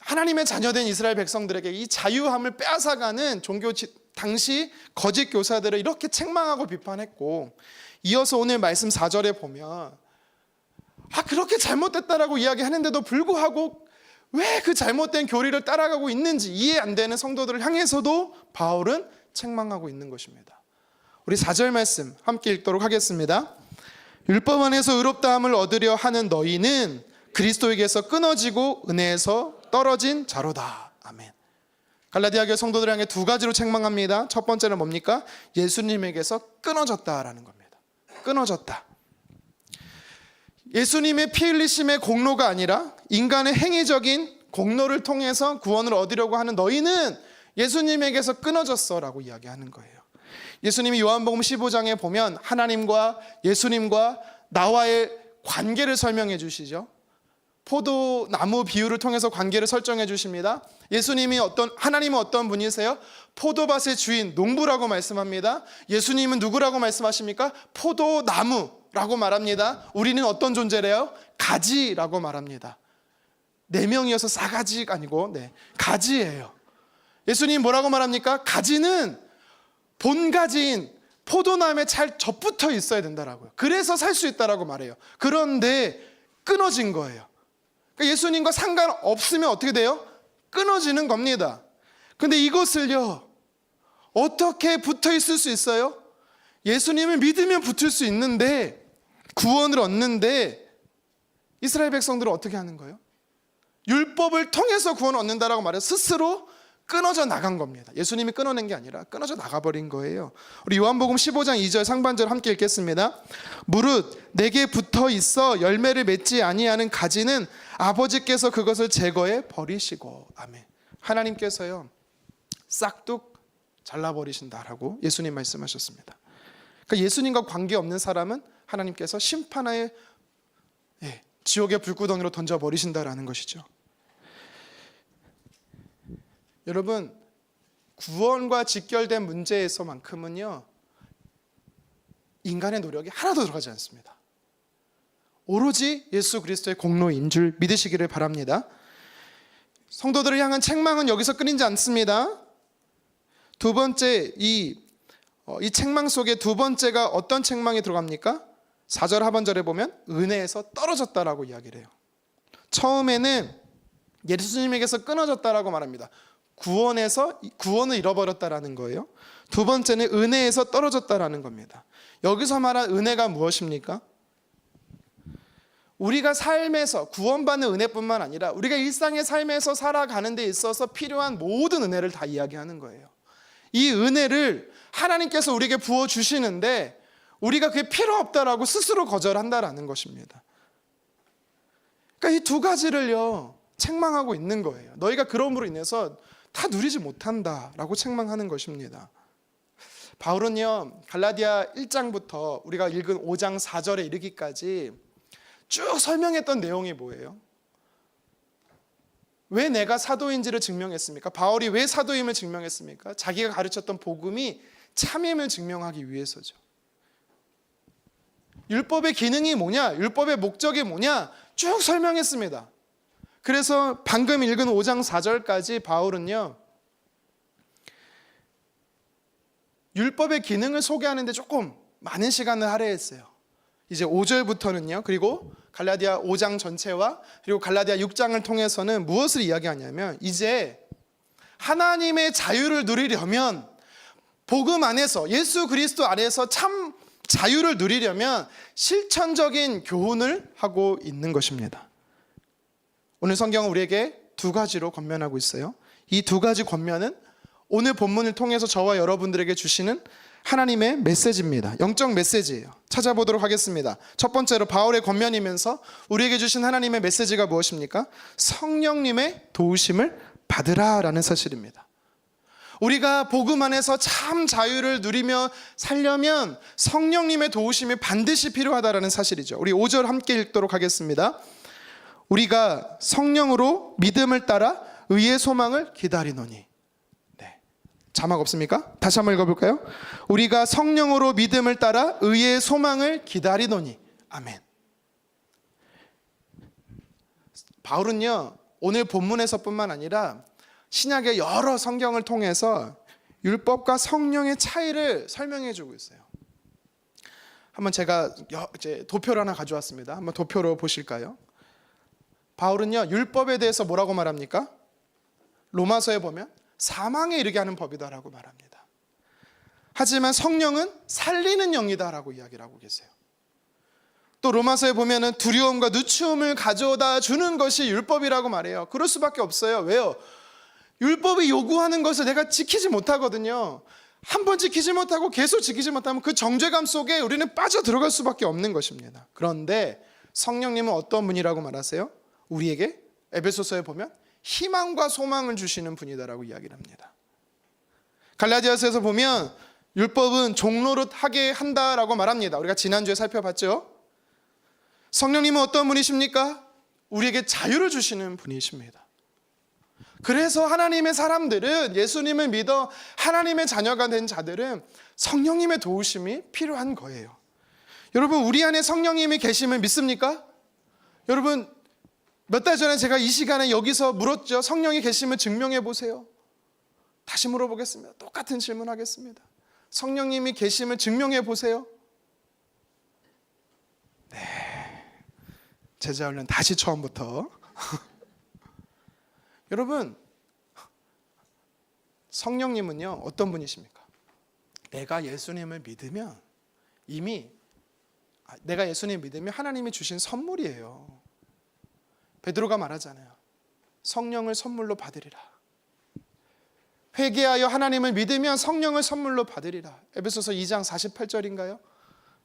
A: 하나님의 자녀된 이스라엘 백성들에게 이 자유함을 빼앗아가는 종교 당시 거짓 교사들을 이렇게 책망하고 비판했고, 이어서 오늘 말씀 4절에 보면 그렇게 잘못됐다라고 이야기하는데도 불구하고 왜 그 잘못된 교리를 따라가고 있는지 이해 안 되는 성도들을 향해서도 바울은 책망하고 있는 것입니다. 우리 4절 말씀 함께 읽도록 하겠습니다. 율법 안에서 의롭다함을 얻으려 하는 너희는 그리스도에게서 끊어지고 은혜에서 떨어진 자로다. 아멘. 갈라디아 교회 성도들 향해 두 가지로 책망합니다. 첫 번째는 뭡니까? 예수님에게서 끊어졌다라는 겁니다. 끊어졌다. 예수님의 피 흘리심의 공로가 아니라 인간의 행위적인 공로를 통해서 구원을 얻으려고 하는 너희는 예수님에게서 끊어졌어 라고 이야기하는 거예요. 예수님이 요한복음 15장에 보면 하나님과 예수님과 나와의 관계를 설명해 주시죠. 포도나무 비유를 통해서 관계를 설정해 주십니다. 하나님은 어떤 분이세요? 포도밭의 주인, 농부라고 말씀합니다. 예수님은 누구라고 말씀하십니까? 포도나무라고 말합니다. 우리는 어떤 존재래요? 가지라고 말합니다. 4명이어서 싸가지가 아니고 가지예요. 예수님 뭐라고 말합니까? 가지는 본가지인 포도나무에 잘 접붙어 있어야 된다라고요. 그래서 살 수 있다라고 말해요. 그런데 끊어진 거예요. 그러니까 예수님과 상관없으면 어떻게 돼요? 끊어지는 겁니다. 근데 이것을요, 어떻게 붙어 있을 수 있어요? 예수님을 믿으면 붙을 수 있는데, 구원을 얻는데 이스라엘 백성들은 어떻게 하는 거예요? 율법을 통해서 구원을 얻는다라고 말해서 스스로 끊어져 나간 겁니다. 예수님이 끊어낸 게 아니라 끊어져 나가버린 거예요. 우리 요한복음 15장 2절 상반절 함께 읽겠습니다. 무릇 내게 붙어 있어 열매를 맺지 아니하는 가지는 아버지께서 그것을 제거해 버리시고. 아멘. 하나님께서요, 싹둑 잘라버리신다라고 예수님 말씀하셨습니다. 그러니까 예수님과 관계없는 사람은 하나님께서 심판하에 지옥의 불구덩이로 던져버리신다라는 것이죠. 여러분, 구원과 직결된 문제에서만큼은요, 인간의 노력이 하나도 들어가지 않습니다. 오로지 예수 그리스도의 공로인 줄 믿으시기를 바랍니다. 성도들을 향한 책망은 여기서 끊이지 않습니다. 두 번째, 이 책망 속에 두 번째가 어떤 책망이 들어갑니까? 4절 하반절에 보면 은혜에서 떨어졌다라고 이야기를 해요. 처음에는 예수님에게서 끊어졌다라고 말합니다. 구원을 잃어버렸다라는 거예요. 두 번째는 은혜에서 떨어졌다라는 겁니다. 여기서 말한 은혜가 무엇입니까? 우리가 삶에서 구원받는 은혜뿐만 아니라 우리가 일상의 삶에서 살아가는 데 있어서 필요한 모든 은혜를 다 이야기하는 거예요. 이 은혜를 하나님께서 우리에게 부어주시는데 우리가 그게 필요 없다라고 스스로 거절한다라는 것입니다. 그러니까 이 두 가지를요 책망하고 있는 거예요. 너희가 그럼으로 인해서 다 누리지 못한다라고 책망하는 것입니다. 바울은요 갈라디아 1장부터 우리가 읽은 5장 4절에 이르기까지 쭉 설명했던 내용이 뭐예요? 왜 내가 사도인지를 증명했습니까? 바울이 왜 사도임을 증명했습니까? 자기가 가르쳤던 복음이 참임을 증명하기 위해서죠. 율법의 기능이 뭐냐? 율법의 목적이 뭐냐? 쭉 설명했습니다. 그래서 방금 읽은 5장 4절까지 바울은요 율법의 기능을 소개하는데 조금 많은 시간을 할애했어요. 이제 5절부터는요 그리고 갈라디아 5장 전체와 그리고 갈라디아 6장을 통해서는 무엇을 이야기하냐면 이제 하나님의 자유를 누리려면 복음 안에서 예수 그리스도 안에서 참 자유를 누리려면 실천적인 교훈을 하고 있는 것입니다. 오늘 성경은 우리에게 두 가지로 권면하고 있어요. 이 두 가지 권면은 오늘 본문을 통해서 저와 여러분들에게 주시는 하나님의 메시지입니다. 영적 메시지예요. 찾아보도록 하겠습니다. 첫 번째로 바울의 권면이면서 우리에게 주신 하나님의 메시지가 무엇입니까? 성령님의 도우심을 받으라라는 사실입니다. 우리가 복음 안에서 참 자유를 누리며 살려면 성령님의 도우심이 반드시 필요하다라는 사실이죠. 우리 5절 함께 읽도록 하겠습니다. 우리가 성령으로 믿음을 따라 의의 소망을 기다리노니. 네. 자막 없습니까? 다시 한번 읽어볼까요? 우리가 성령으로 믿음을 따라 의의 소망을 기다리노니. 아멘. 바울은요 오늘 본문에서뿐만 아니라 신약의 여러 성경을 통해서 율법과 성령의 차이를 설명해 주고 있어요. 한번 제가 이제 도표를 하나 가져왔습니다. 한번 도표로 보실까요? 바울은요 율법에 대해서 뭐라고 말합니까? 로마서에 보면 사망에 이르게 하는 법이다라고 말합니다. 하지만 성령은 살리는 영이다라고 이야기를 하고 계세요. 또 로마서에 보면은 두려움과 누추움을 가져다 주는 것이 율법이라고 말해요. 그럴 수밖에 없어요. 왜요? 율법이 요구하는 것을 내가 지키지 못하거든요. 한 번 지키지 못하고 계속 지키지 못하면 그 정죄감 속에 우리는 빠져 들어갈 수밖에 없는 것입니다. 그런데 성령님은 어떤 분이라고 말하세요? 우리에게 에베소서에 보면 희망과 소망을 주시는 분이다라고 이야기를 합니다. 갈라디아서에서 보면 율법은 종노릇하게 한다라고 말합니다. 우리가 지난주에 살펴봤죠? 성령님은 어떤 분이십니까? 우리에게 자유를 주시는 분이십니다. 그래서 하나님의 사람들은 예수님을 믿어 하나님의 자녀가 된 자들은 성령님의 도우심이 필요한 거예요. 여러분 우리 안에 성령님이 계심을 믿습니까? 여러분 몇 달 전에 제가 이 시간에 여기서 물었죠. 성령이 계심을 증명해 보세요. 다시 물어보겠습니다. 똑같은 질문 하겠습니다. 성령님이 계심을 증명해 보세요. 네, 제자훈련 다시 처음부터. 여러분 성령님은요 어떤 분이십니까? 내가 예수님을 믿으면 내가 예수님을 믿으면 하나님이 주신 선물이에요. 베드로가 말하잖아요. 성령을 선물로 받으리라. 회개하여 하나님을 믿으면 성령을 선물로 받으리라. 에베소서 2장 48절인가요?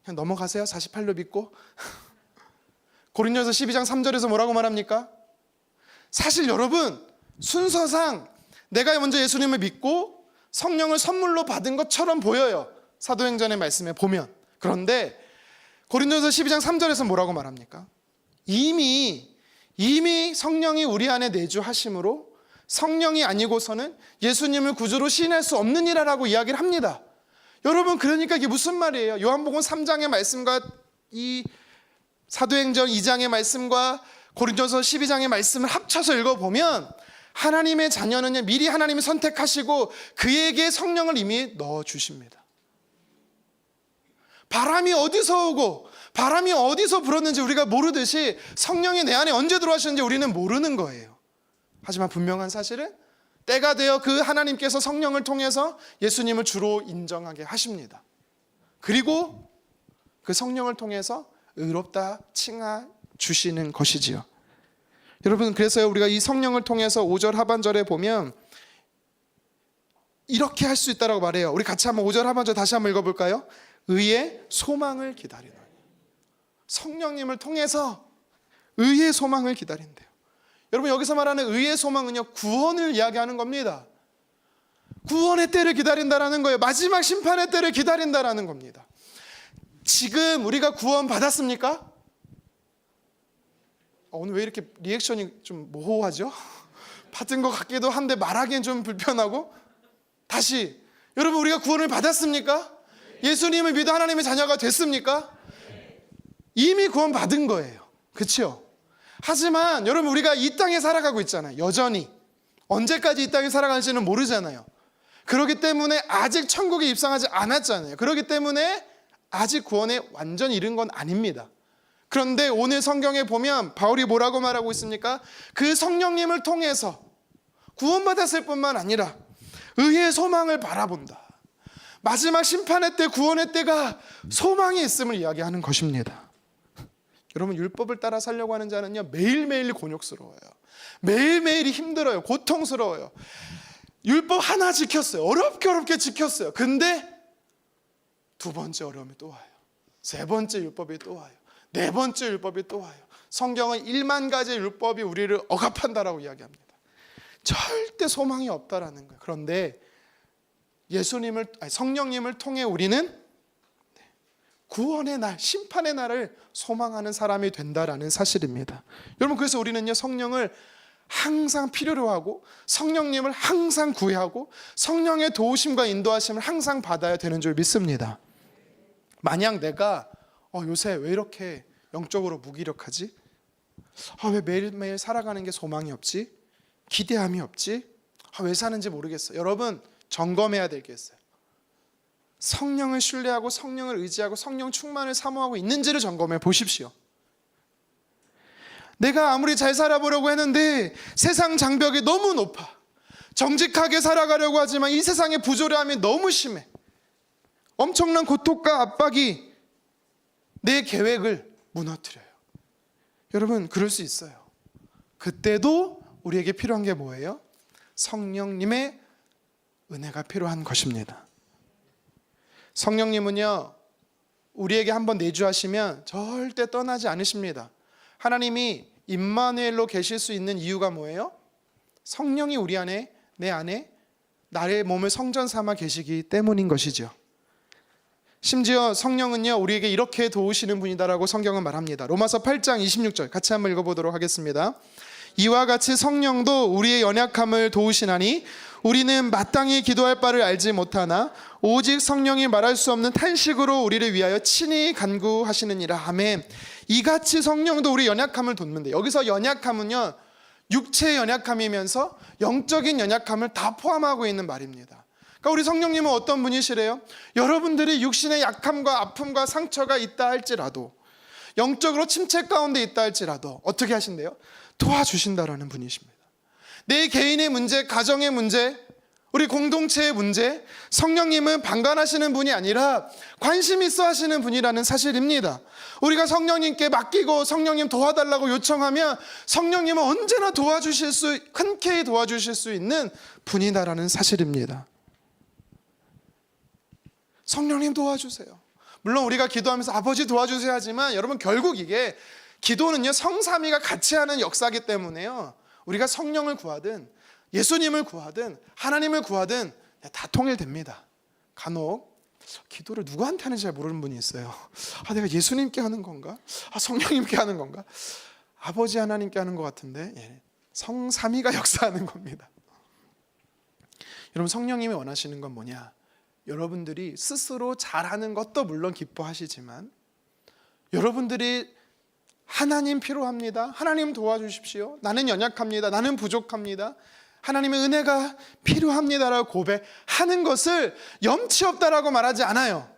A: 그냥 넘어가세요. 48로 믿고. 고린도서 12장 3절에서 뭐라고 말합니까? 사실 여러분 순서상 내가 먼저 예수님을 믿고 성령을 선물로 받은 것처럼 보여요. 사도행전의 말씀에 보면. 그런데 고린도서 12장 3절에서 뭐라고 말합니까? 이미 성령이 우리 안에 내주하심으로 성령이 아니고서는 예수님을 구주로 시인할 수 없는 이라라고 이야기를 합니다. 여러분 그러니까 이게 무슨 말이에요? 요한복음 3장의 말씀과 이 사도행전 2장의 말씀과 고린도서 12장의 말씀을 합쳐서 읽어보면 하나님의 자녀는 미리 하나님이 선택하시고 그에게 성령을 이미 넣어주십니다. 바람이 어디서 오고 바람이 어디서 불었는지 우리가 모르듯이 성령이 내 안에 언제 들어와셨는지 우리는 모르는 거예요. 하지만 분명한 사실은 때가 되어 그 하나님께서 성령을 통해서 예수님을 주로 인정하게 하십니다. 그리고 그 성령을 통해서 의롭다 칭하 주시는 것이지요. 여러분, 그래서 우리가 이 성령을 통해서 5절 하반절에 보면 이렇게 할 수 있다라고 말해요. 우리 같이 한번 5절 하반절 다시 한번 읽어볼까요? 의의 소망을 기다리노니. 성령님을 통해서 의의 소망을 기다린대요. 여러분, 여기서 말하는 의의 소망은요, 구원을 이야기하는 겁니다. 구원의 때를 기다린다라는 거예요. 마지막 심판의 때를 기다린다라는 겁니다. 지금 우리가 구원 받았습니까? 오늘 왜 이렇게 리액션이 좀 모호하죠? 받은 것 같기도 한데 말하기엔 좀 불편하고. 다시, 여러분, 우리가 구원을 받았습니까? 예수님을 믿어 하나님의 자녀가 됐습니까? 이미 구원 받은 거예요. 그렇죠? 하지만 여러분, 우리가 이 땅에 살아가고 있잖아요. 여전히 언제까지 이 땅에 살아갈지는 모르잖아요. 그렇기 때문에 아직 천국에 입성하지 않았잖아요. 그렇기 때문에 아직 구원에 완전히 이른 건 아닙니다. 그런데 오늘 성경에 보면 바울이 뭐라고 말하고 있습니까? 그 성령님을 통해서 구원받았을 뿐만 아니라 의의 소망을 바라본다. 마지막 심판의 때, 구원의 때가 소망이 있음을 이야기하는 것입니다. 여러분, 율법을 따라 살려고 하는 자는요, 매일매일 곤욕스러워요. 매일매일이 힘들어요. 고통스러워요. 율법 하나 지켰어요. 어렵게 지켰어요. 근데 두 번째 어려움이 또 와요. 세 번째 율법이 또 와요. 네 번째 율법이 또 와요. 성경은 1만 가지의 율법이 우리를 억압한다라고 이야기합니다. 절대 소망이 없다라는 거예요. 그런데 성령님을 통해 우리는 구원의 날, 심판의 날을 소망하는 사람이 된다라는 사실입니다. 여러분, 그래서 우리는요, 성령을 항상 필요로 하고 성령님을 항상 구해하고 성령의 도우심과 인도하심을 항상 받아야 되는 줄 믿습니다. 만약 내가 요새 왜 이렇게 영적으로 무기력하지? 왜 매일매일 살아가는 게 소망이 없지? 기대함이 없지? 왜 사는지 모르겠어. 여러분, 점검해야 될 게 있어요. 성령을 신뢰하고 성령을 의지하고 성령 충만을 사모하고 있는지를 점검해 보십시오. 내가 아무리 잘 살아보려고 했는데 세상 장벽이 너무 높아. 정직하게 살아가려고 하지만 이 세상의 부조리함이 너무 심해. 엄청난 고통과 압박이 내 계획을 무너뜨려요. 여러분, 그럴 수 있어요. 그때도 우리에게 필요한 게 뭐예요? 성령님의 은혜가 필요한 것입니다. 성령님은요, 우리에게 한번 내주하시면 절대 떠나지 않으십니다. 하나님이 임마누엘로 계실 수 있는 이유가 뭐예요? 성령이 우리 안에, 내 안에 나의 몸을 성전 삼아 계시기 때문인 것이죠. 심지어 성령은요, 우리에게 이렇게 도우시는 분이다라고 성경은 말합니다. 로마서 8장 26절 같이 한번 읽어보도록 하겠습니다. 이와 같이 성령도 우리의 연약함을 도우시나니 우리는 마땅히 기도할 바를 알지 못하나 오직 성령이 말할 수 없는 탄식으로 우리를 위하여 친히 간구하시느니라. 아멘. 이같이 성령도 우리 연약함을 돕는데, 여기서 연약함은요, 육체의 연약함이면서 영적인 연약함을 다 포함하고 있는 말입니다. 그러니까 우리 성령님은 어떤 분이시래요? 여러분들이 육신의 약함과 아픔과 상처가 있다 할지라도, 영적으로 침체 가운데 있다 할지라도 어떻게 하신대요? 도와주신다라는 분이십니다. 내 개인의 문제, 가정의 문제, 우리 공동체의 문제, 성령님은 방관하시는 분이 아니라 관심 있어 하시는 분이라는 사실입니다. 우리가 성령님께 맡기고 성령님 도와달라고 요청하면 성령님은 언제나 흔쾌히 도와주실 수 있는 분이다라는 사실입니다. 성령님 도와주세요. 물론 우리가 기도하면서 아버지 도와주세요 하지만 여러분, 결국 이게 기도는요, 성삼위가 같이 하는 역사이기 때문에요, 우리가 성령을 구하든 예수님을 구하든 하나님을 구하든 다 통일됩니다. 간혹 기도를 누구한테 하는지 잘 모르는 분이 있어요. 내가 예수님께 하는 건가? 성령님께 하는 건가? 아버지 하나님께 하는 것 같은데, 성삼위가 역사하는 겁니다. 여러분, 성령님이 원하시는 건 뭐냐? 여러분들이 스스로 잘하는 것도 물론 기뻐하시지만 여러분들이 하나님 필요합니다, 하나님 도와주십시오, 나는 연약합니다, 나는 부족합니다, 하나님의 은혜가 필요합니다라고 고백하는 것을 염치 없다라고 말하지 않아요.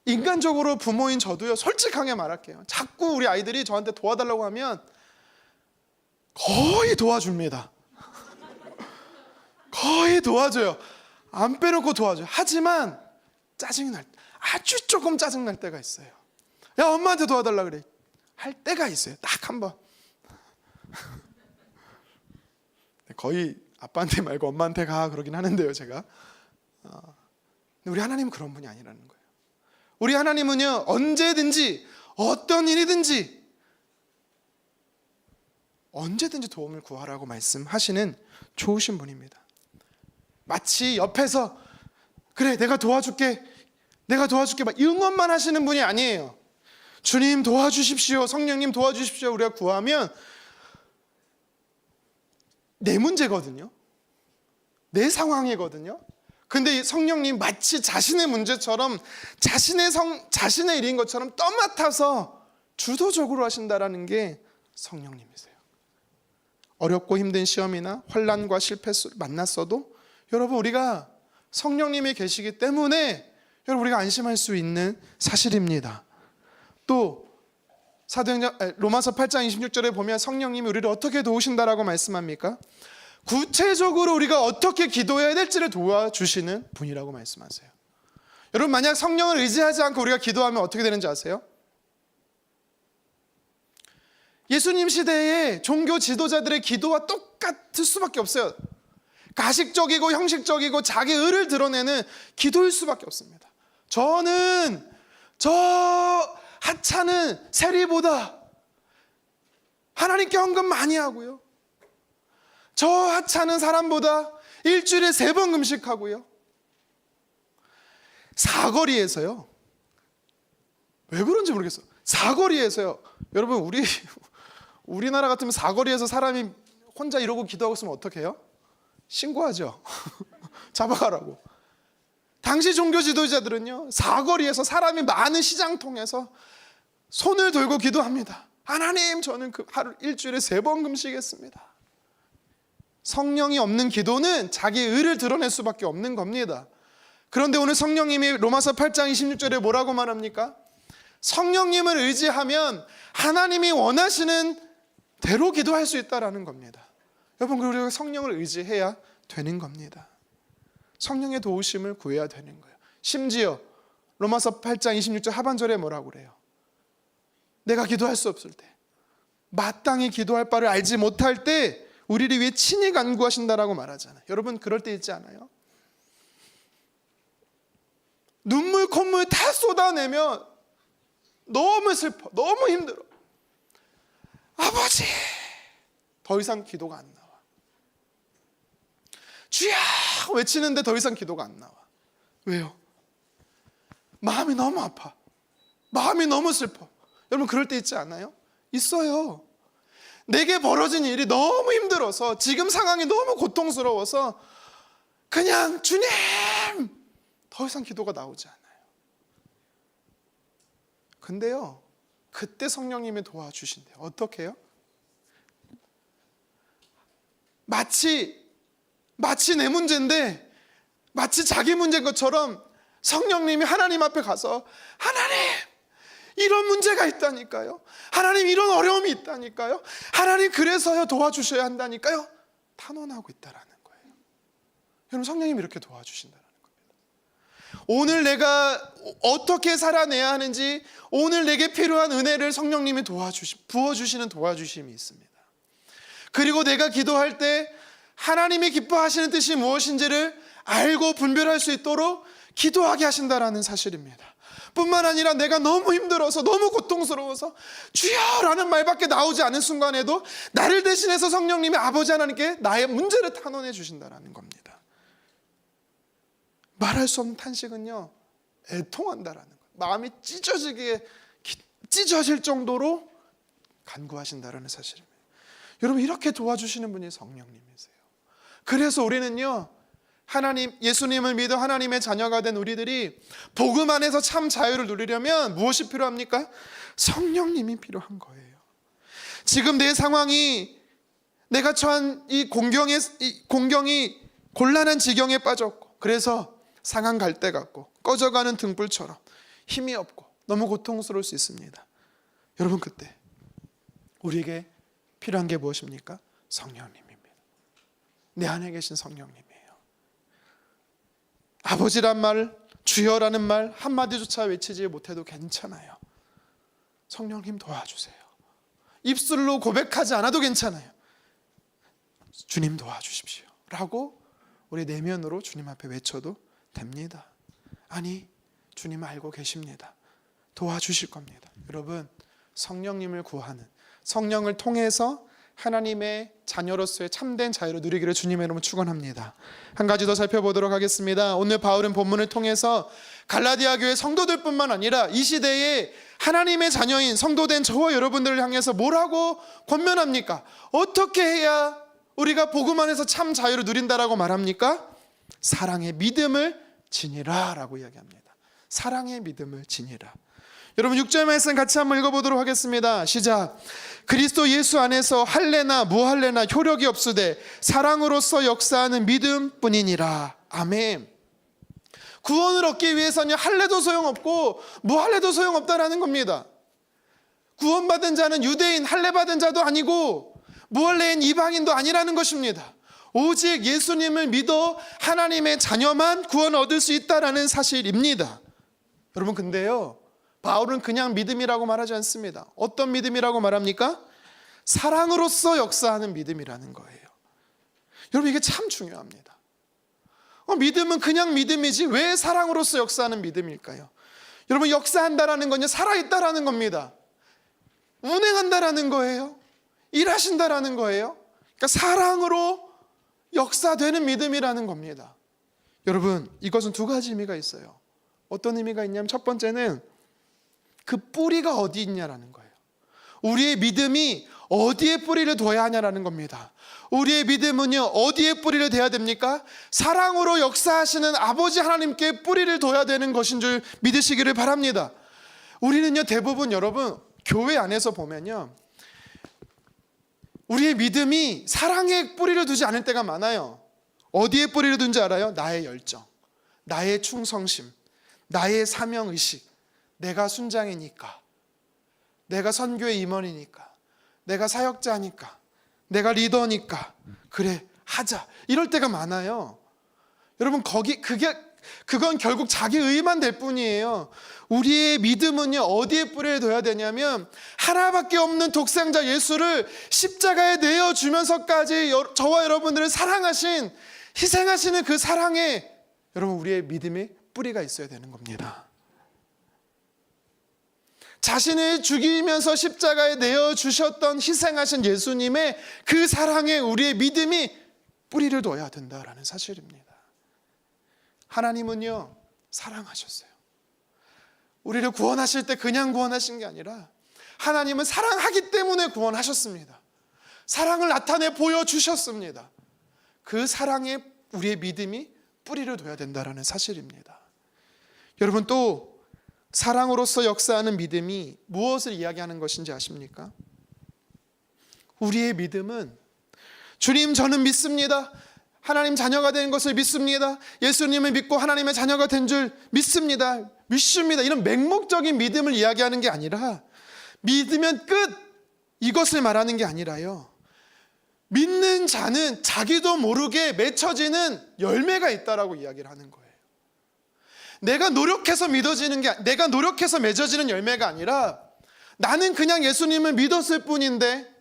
A: 인간적으로 부모인 저도요, 솔직하게 말할게요. 자꾸 우리 아이들이 저한테 도와달라고 하면 거의 도와줍니다. 거의 도와줘요. 안 빼놓고 도와줘요. 하지만 짜증이 날 때, 아주 조금 짜증 날 때가 있어요. 야, 엄마한테 도와달라 그래 할 때가 있어요. 딱 한 번. 거의 아빠한테 말고 엄마한테 가 그러긴 하는데요, 제가. 근데 우리 하나님은 그런 분이 아니라는 거예요. 우리 하나님은요, 언제든지 어떤 일이든지 언제든지 도움을 구하라고 말씀하시는 좋으신 분입니다. 마치 옆에서 그래 내가 도와줄게 막 응원만 하시는 분이 아니에요. 주님 도와주십시오, 성령님 도와주십시오 우리가 구하면 내 문제거든요. 내 상황이거든요. 근데 성령님 마치 자신의 문제처럼 자신의 일인 것처럼 떠맡아서 주도적으로 하신다라는 게 성령님이세요. 어렵고 힘든 시험이나 환난과 실패 만났어도 여러분 우리가 성령님이 계시기 때문에 여러분 우리가 안심할 수 있는 사실입니다. 또 로마서 8장 26절에 보면 성령님이 우리를 어떻게 도우신다라고 말씀합니까? 구체적으로 우리가 어떻게 기도해야 될지를 도와주시는 분이라고 말씀하세요. 여러분 만약 성령을 의지하지 않고 우리가 기도하면 어떻게 되는지 아세요? 예수님 시대의 종교 지도자들의 기도와 똑같을 수밖에 없어요. 가식적이고 형식적이고 자기 의를 드러내는 기도일 수밖에 없습니다. 저는 저 하찮은 세리보다 하나님께 헌금 많이 하고요, 저 하찮은 사람보다 일주일에 3번 금식하고요, 사거리에서요, 왜 그런지 모르겠어요. 사거리에서요, 여러분 우리나라 같으면 사거리에서 사람이 혼자 이러고 기도하고 있으면 어떡해요? 신고하죠. 잡아가라고. 당시 종교 지도자들은요, 사거리에서 사람이 많은 시장통에서 손을 들고 기도합니다. 하나님 저는 하루 일주일에 3번 금식했습니다. 성령이 없는 기도는 자기 의를 드러낼 수밖에 없는 겁니다. 그런데 오늘 성령님이 로마서 8장 26절에 뭐라고 말합니까? 성령님을 의지하면 하나님이 원하시는 대로 기도할 수 있다라는 겁니다. 여러분 우리가 성령을 의지해야 되는 겁니다. 성령의 도우심을 구해야 되는 거예요. 심지어 로마서 8장 26절 하반절에 뭐라고 그래요? 내가 기도할 수 없을 때, 마땅히 기도할 바를 알지 못할 때 우리를 위해 친히 간구하신다라고 말하잖아요. 여러분 그럴 때 있지 않아요? 눈물 콧물 다 쏟아내면 너무 슬퍼, 너무 힘들어. 아버지, 더 이상 기도가 안 나와. 주야 외치는데 더 이상 기도가 안 나와. 왜요? 마음이 너무 아파, 마음이 너무 슬퍼. 여러분 그럴 때 있지 않아요? 있어요. 내게 벌어진 일이 너무 힘들어서, 지금 상황이 너무 고통스러워서 그냥 주님, 더 이상 기도가 나오지 않아요. 근데요, 그때 성령님이 도와주신대요. 어떻게 해요? 마치 내 문제인데, 마치 자기 문제인 것처럼 성령님이 하나님 앞에 가서, 하나님 이런 문제가 있다니까요, 하나님 이런 어려움이 있다니까요, 하나님 그래서요 도와주셔야 한다니까요, 탄원하고 있다라는 거예요. 여러분 성령님이 이렇게 도와주신다라는 겁니다. 오늘 내가 어떻게 살아내야 하는지, 오늘 내게 필요한 은혜를 성령님이 부어주시는 도와주심이 있습니다. 그리고 내가 기도할 때 하나님이 기뻐하시는 뜻이 무엇인지를 알고 분별할 수 있도록 기도하게 하신다라는 사실입니다. 뿐만 아니라 내가 너무 힘들어서, 너무 고통스러워서 주여라는 말밖에 나오지 않은 순간에도 나를 대신해서 성령님이 아버지 하나님께 나의 문제를 탄원해 주신다라는 겁니다. 말할 수 없는 탄식은요, 애통한다라는 거예요. 마음이 찢어질 정도로 간구하신다라는 사실입니다. 여러분 이렇게 도와주시는 분이 성령님이세요. 그래서 우리는요, 예수님을 믿어 하나님의 자녀가 된 우리들이 복음 안에서 참 자유를 누리려면 무엇이 필요합니까? 성령님이 필요한 거예요. 지금 내 상황이, 내가 처한 이 공경이 곤란한 지경에 빠졌고, 그래서 상한 갈대 같고 꺼져가는 등불처럼 힘이 없고 너무 고통스러울 수 있습니다. 여러분, 그때 우리에게 필요한 게 무엇입니까? 성령님입니다. 내 안에 계신 성령님이에요. 아버지란 말, 주여라는 말 한마디조차 외치지 못해도 괜찮아요. 성령님 도와주세요. 입술로 고백하지 않아도 괜찮아요. 주님 도와주십시오 라고 우리 내면으로 주님 앞에 외쳐도 됩니다. 아니, 주님 알고 계십니다. 도와주실 겁니다. 여러분, 성령님을 구하는, 성령을 통해서 하나님의 자녀로서의 참된 자유를 누리기를 주님의 이름으로 축원합니다. 한 가지 더 살펴보도록 하겠습니다. 오늘 바울은 본문을 통해서 갈라디아 교회 성도들뿐만 아니라 이 시대에 하나님의 자녀인 성도된 저와 여러분들을 향해서 뭐라고 권면합니까? 어떻게 해야 우리가 복음 안에서 참 자유를 누린다라고 말합니까? 사랑의 믿음을 지니라 라고 이야기합니다. 사랑의 믿음을 지니라. 여러분, 6절 말씀 같이 한번 읽어보도록 하겠습니다. 시작. 그리스도 예수 안에서 할례나 무할례나 효력이 없으되 사랑으로서 역사하는 믿음뿐이니라. 아멘. 구원을 얻기 위해서는 할례도 소용없고 무할례도 소용없다라는 겁니다. 구원받은 자는 유대인, 할례받은 자도 아니고 무할례인 이방인도 아니라는 것입니다. 오직 예수님을 믿어 하나님의 자녀만 구원 얻을 수 있다라는 사실입니다. 여러분, 근데요, 바울은 그냥 믿음이라고 말하지 않습니다. 어떤 믿음이라고 말합니까? 사랑으로서 역사하는 믿음이라는 거예요. 여러분, 이게 참 중요합니다. 믿음은 그냥 믿음이지 왜 사랑으로서 역사하는 믿음일까요? 여러분, 역사한다라는 건요, 살아있다라는 겁니다. 운행한다라는 거예요. 일하신다라는 거예요. 그러니까 사랑으로 역사되는 믿음이라는 겁니다. 여러분, 이것은 두 가지 의미가 있어요. 어떤 의미가 있냐면, 첫 번째는 그 뿌리가 어디 있냐라는 거예요. 우리의 믿음이 어디에 뿌리를 둬야 하냐라는 겁니다. 우리의 믿음은요, 어디에 뿌리를 대야 됩니까? 사랑으로 역사하시는 아버지 하나님께 뿌리를 둬야 되는 것인 줄 믿으시기를 바랍니다. 우리는요, 대부분 여러분 교회 안에서 보면요, 우리의 믿음이 사랑에 뿌리를 두지 않을 때가 많아요. 어디에 뿌리를 둔지 알아요? 나의 열정, 나의 충성심, 나의 사명의식, 내가 순장이니까, 내가 선교의 임원이니까, 내가 사역자니까, 내가 리더니까, 그래 하자, 이럴 때가 많아요. 여러분, 그건 결국 자기 의만 될 뿐이에요. 우리의 믿음은요, 어디에 뿌리를 둬야 되냐면 하나밖에 없는 독생자 예수를 십자가에 내어주면서까지 저와 여러분들을 사랑하신, 희생하시는 그 사랑에 여러분, 우리의 믿음에 뿌리가 있어야 되는 겁니다. 자신을 죽이면서 십자가에 내어주셨던, 희생하신 예수님의 그 사랑에 우리의 믿음이 뿌리를 둬야 된다라는 사실입니다. 하나님은요, 사랑하셨어요. 우리를 구원하실 때 그냥 구원하신 게 아니라 하나님은 사랑하기 때문에 구원하셨습니다. 사랑을 나타내 보여주셨습니다. 그 사랑에 우리의 믿음이 뿌리를 둬야 된다라는 사실입니다. 여러분, 또 사랑으로서 역사하는 믿음이 무엇을 이야기하는 것인지 아십니까? 우리의 믿음은 주님, 저는 믿습니다. 하나님 자녀가 된 것을 믿습니다. 예수님을 믿고 하나님의 자녀가 된 줄 믿습니다. 이런 맹목적인 믿음을 이야기하는 게 아니라, 믿으면 끝, 이것을 말하는 게 아니라요, 믿는 자는 자기도 모르게 맺혀지는 열매가 있다라고 이야기를 하는 거예요. 내가 노력해서 내가 노력해서 맺어지는 열매가 아니라, 나는 그냥 예수님을 믿었을 뿐인데,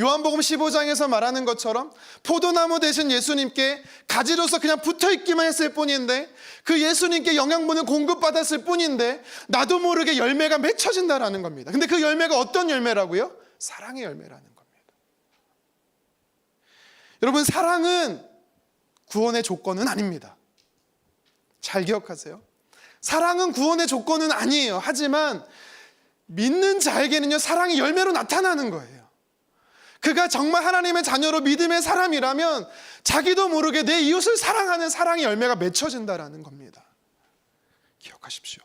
A: 요한복음 15장에서 말하는 것처럼 포도나무 대신 예수님께 가지로서 그냥 붙어있기만 했을 뿐인데, 그 예수님께 영양분을 공급받았을 뿐인데 나도 모르게 열매가 맺혀진다라는 겁니다. 근데 그 열매가 어떤 열매라고요? 사랑의 열매라는 겁니다. 여러분, 사랑은 구원의 조건은 아닙니다. 잘 기억하세요. 사랑은 구원의 조건은 아니에요. 하지만 믿는 자에게는요, 사랑이 열매로 나타나는 거예요. 그가 정말 하나님의 자녀로 믿음의 사람이라면 자기도 모르게 내 이웃을 사랑하는 사랑의 열매가 맺혀진다라는 겁니다. 기억하십시오.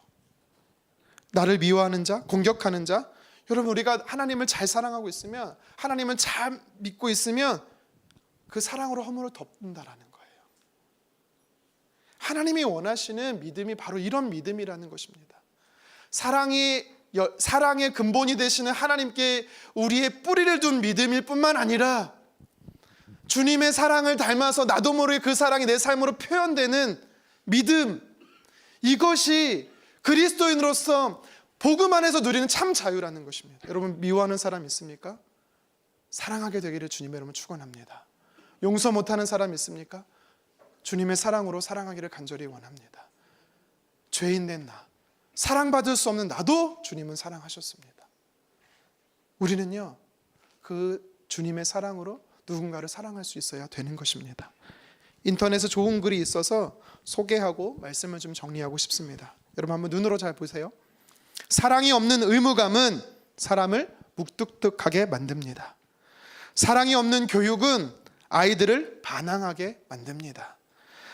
A: 나를 미워하는 자, 공격하는 자, 여러분, 우리가 하나님을 잘 사랑하고 있으면, 하나님을 잘 믿고 있으면 그 사랑으로 허물을 덮는다라는 거예요. 하나님이 원하시는 믿음이 바로 이런 믿음이라는 것입니다. 사랑의 근본이 되시는 하나님께 우리의 뿌리를 둔 믿음일 뿐만 아니라 주님의 사랑을 닮아서 나도 모르게 그 사랑이 내 삶으로 표현되는 믿음, 이것이 그리스도인으로서 복음 안에서 누리는 참 자유라는 것입니다. 여러분, 미워하는 사람 있습니까? 사랑하게 되기를 주님의 이름으로 축원합니다. 용서 못하는 사람 있습니까? 주님의 사랑으로 사랑하기를 간절히 원합니다. 죄인된 나, 사랑받을 수 없는 나도 주님은 사랑하셨습니다. 우리는요, 그 주님의 사랑으로 누군가를 사랑할 수 있어야 되는 것입니다. 인터넷에 좋은 글이 있어서 소개하고 말씀을 좀 정리하고 싶습니다. 여러분 한번 눈으로 잘 보세요. 사랑이 없는 의무감은 사람을 묵뚝뚝하게 만듭니다. 사랑이 없는 교육은 아이들을 반항하게 만듭니다.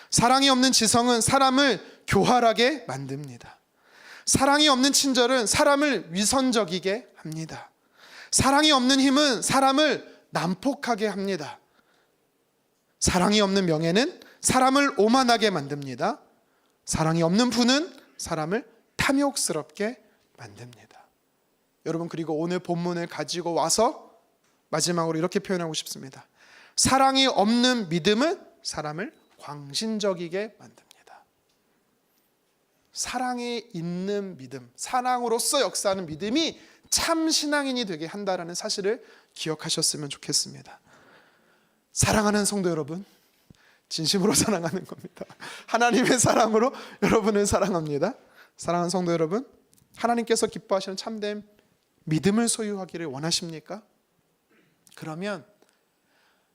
A: 사랑이 없는 지성은 사람을 교활하게 만듭니다. 사랑이 없는 친절은 사람을 위선적이게 합니다. 사랑이 없는 힘은 사람을 난폭하게 합니다. 사랑이 없는 명예는 사람을 오만하게 만듭니다. 사랑이 없는 부는 사람을 탐욕스럽게 만듭니다. 여러분, 그리고 오늘 본문을 가지고 와서 마지막으로 이렇게 표현하고 싶습니다. 사랑이 없는 믿음은 사람을 광신적이게 만듭니다. 사랑이 있는 믿음, 사랑으로서 역사하는 믿음이 참 신앙인이 되게 한다라는 사실을 기억하셨으면 좋겠습니다. 사랑하는 성도 여러분, 진심으로 사랑하는 겁니다. 하나님의 사랑으로 여러분을 사랑합니다. 사랑하는 성도 여러분, 하나님께서 기뻐하시는 참된 믿음을 소유하기를 원하십니까? 그러면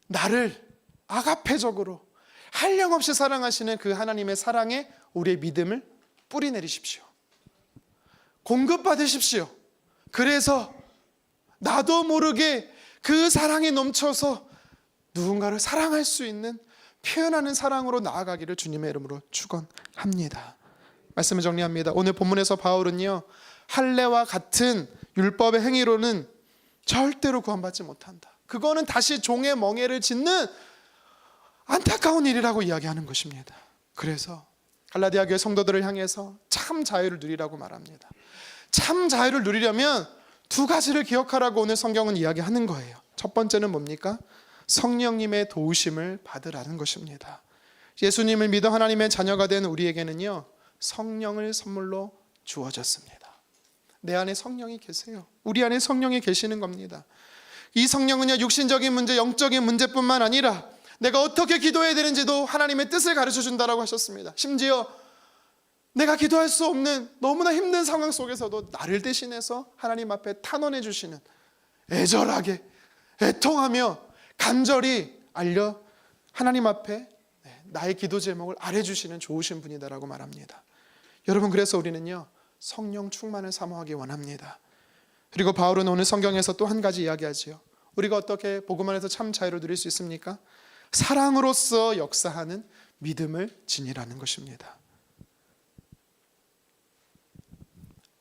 A: 나를 아가페적으로 한량없이 사랑하시는 그 하나님의 사랑에 우리의 믿음을 뿌리 내리십시오. 공급받으십시오. 그래서 나도 모르게 그 사랑이 넘쳐서 누군가를 사랑할 수 있는, 표현하는 사랑으로 나아가기를 주님의 이름으로 축원합니다. 말씀을 정리합니다. 오늘 본문에서 바울은요, 할례와 같은 율법의 행위로는 절대로 구원받지 못한다. 그거는 다시 종의 멍에를 짓는 안타까운 일이라고 이야기하는 것입니다. 그래서 갈라디아 교회 성도들을 향해서 참 자유를 누리라고 말합니다. 참 자유를 누리려면 두 가지를 기억하라고 오늘 성경은 이야기하는 거예요. 첫 번째는 뭡니까? 성령님의 도우심을 받으라는 것입니다. 예수님을 믿어 하나님의 자녀가 된 우리에게는요, 성령을 선물로 주어졌습니다. 내 안에 성령이 계세요. 우리 안에 성령이 계시는 겁니다. 이 성령은요, 육신적인 문제, 영적인 문제뿐만 아니라 내가 어떻게 기도해야 되는지도 하나님의 뜻을 가르쳐 준다라고 하셨습니다. 심지어 내가 기도할 수 없는 너무나 힘든 상황 속에서도 나를 대신해서 하나님 앞에 탄원해 주시는, 애절하게 애통하며 간절히 알려 하나님 앞에 나의 기도 제목을 아뢰주시는 좋으신 분이다라고 말합니다. 여러분, 그래서 우리는요, 성령 충만을 사모하기 원합니다. 그리고 바울은 오늘 성경에서 또 한 가지 이야기하지요. 우리가 어떻게 복음 안에서 참 자유를 누릴 수 있습니까? 사랑으로서 역사하는 믿음을 지니라는 것입니다.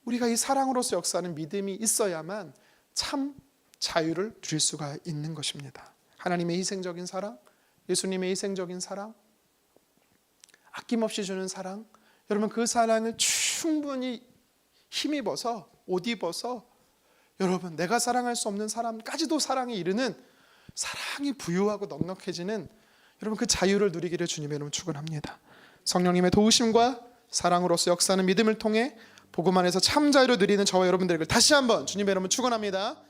A: 우리가 이 사랑으로서 역사하는 믿음이 있어야만 참 자유를 누릴 수가 있는 것입니다. 하나님의 희생적인 사랑, 예수님의 희생적인 사랑, 아낌없이 주는 사랑, 여러분 그 사랑을 충분히 힘입어서, 옷 입어서 여러분 내가 사랑할 수 없는 사람까지도 사랑에 이르는, 사랑이 부유하고 넉넉해지는 여러분 그 자유를 누리기를 주님의 이름으로 축원합니다. 성령님의 도우심과 사랑으로서 역사하는 믿음을 통해 복음 안에서 참 자유를 누리는 저와 여러분들에게 다시 한번 주님의 이름으로 축원합니다.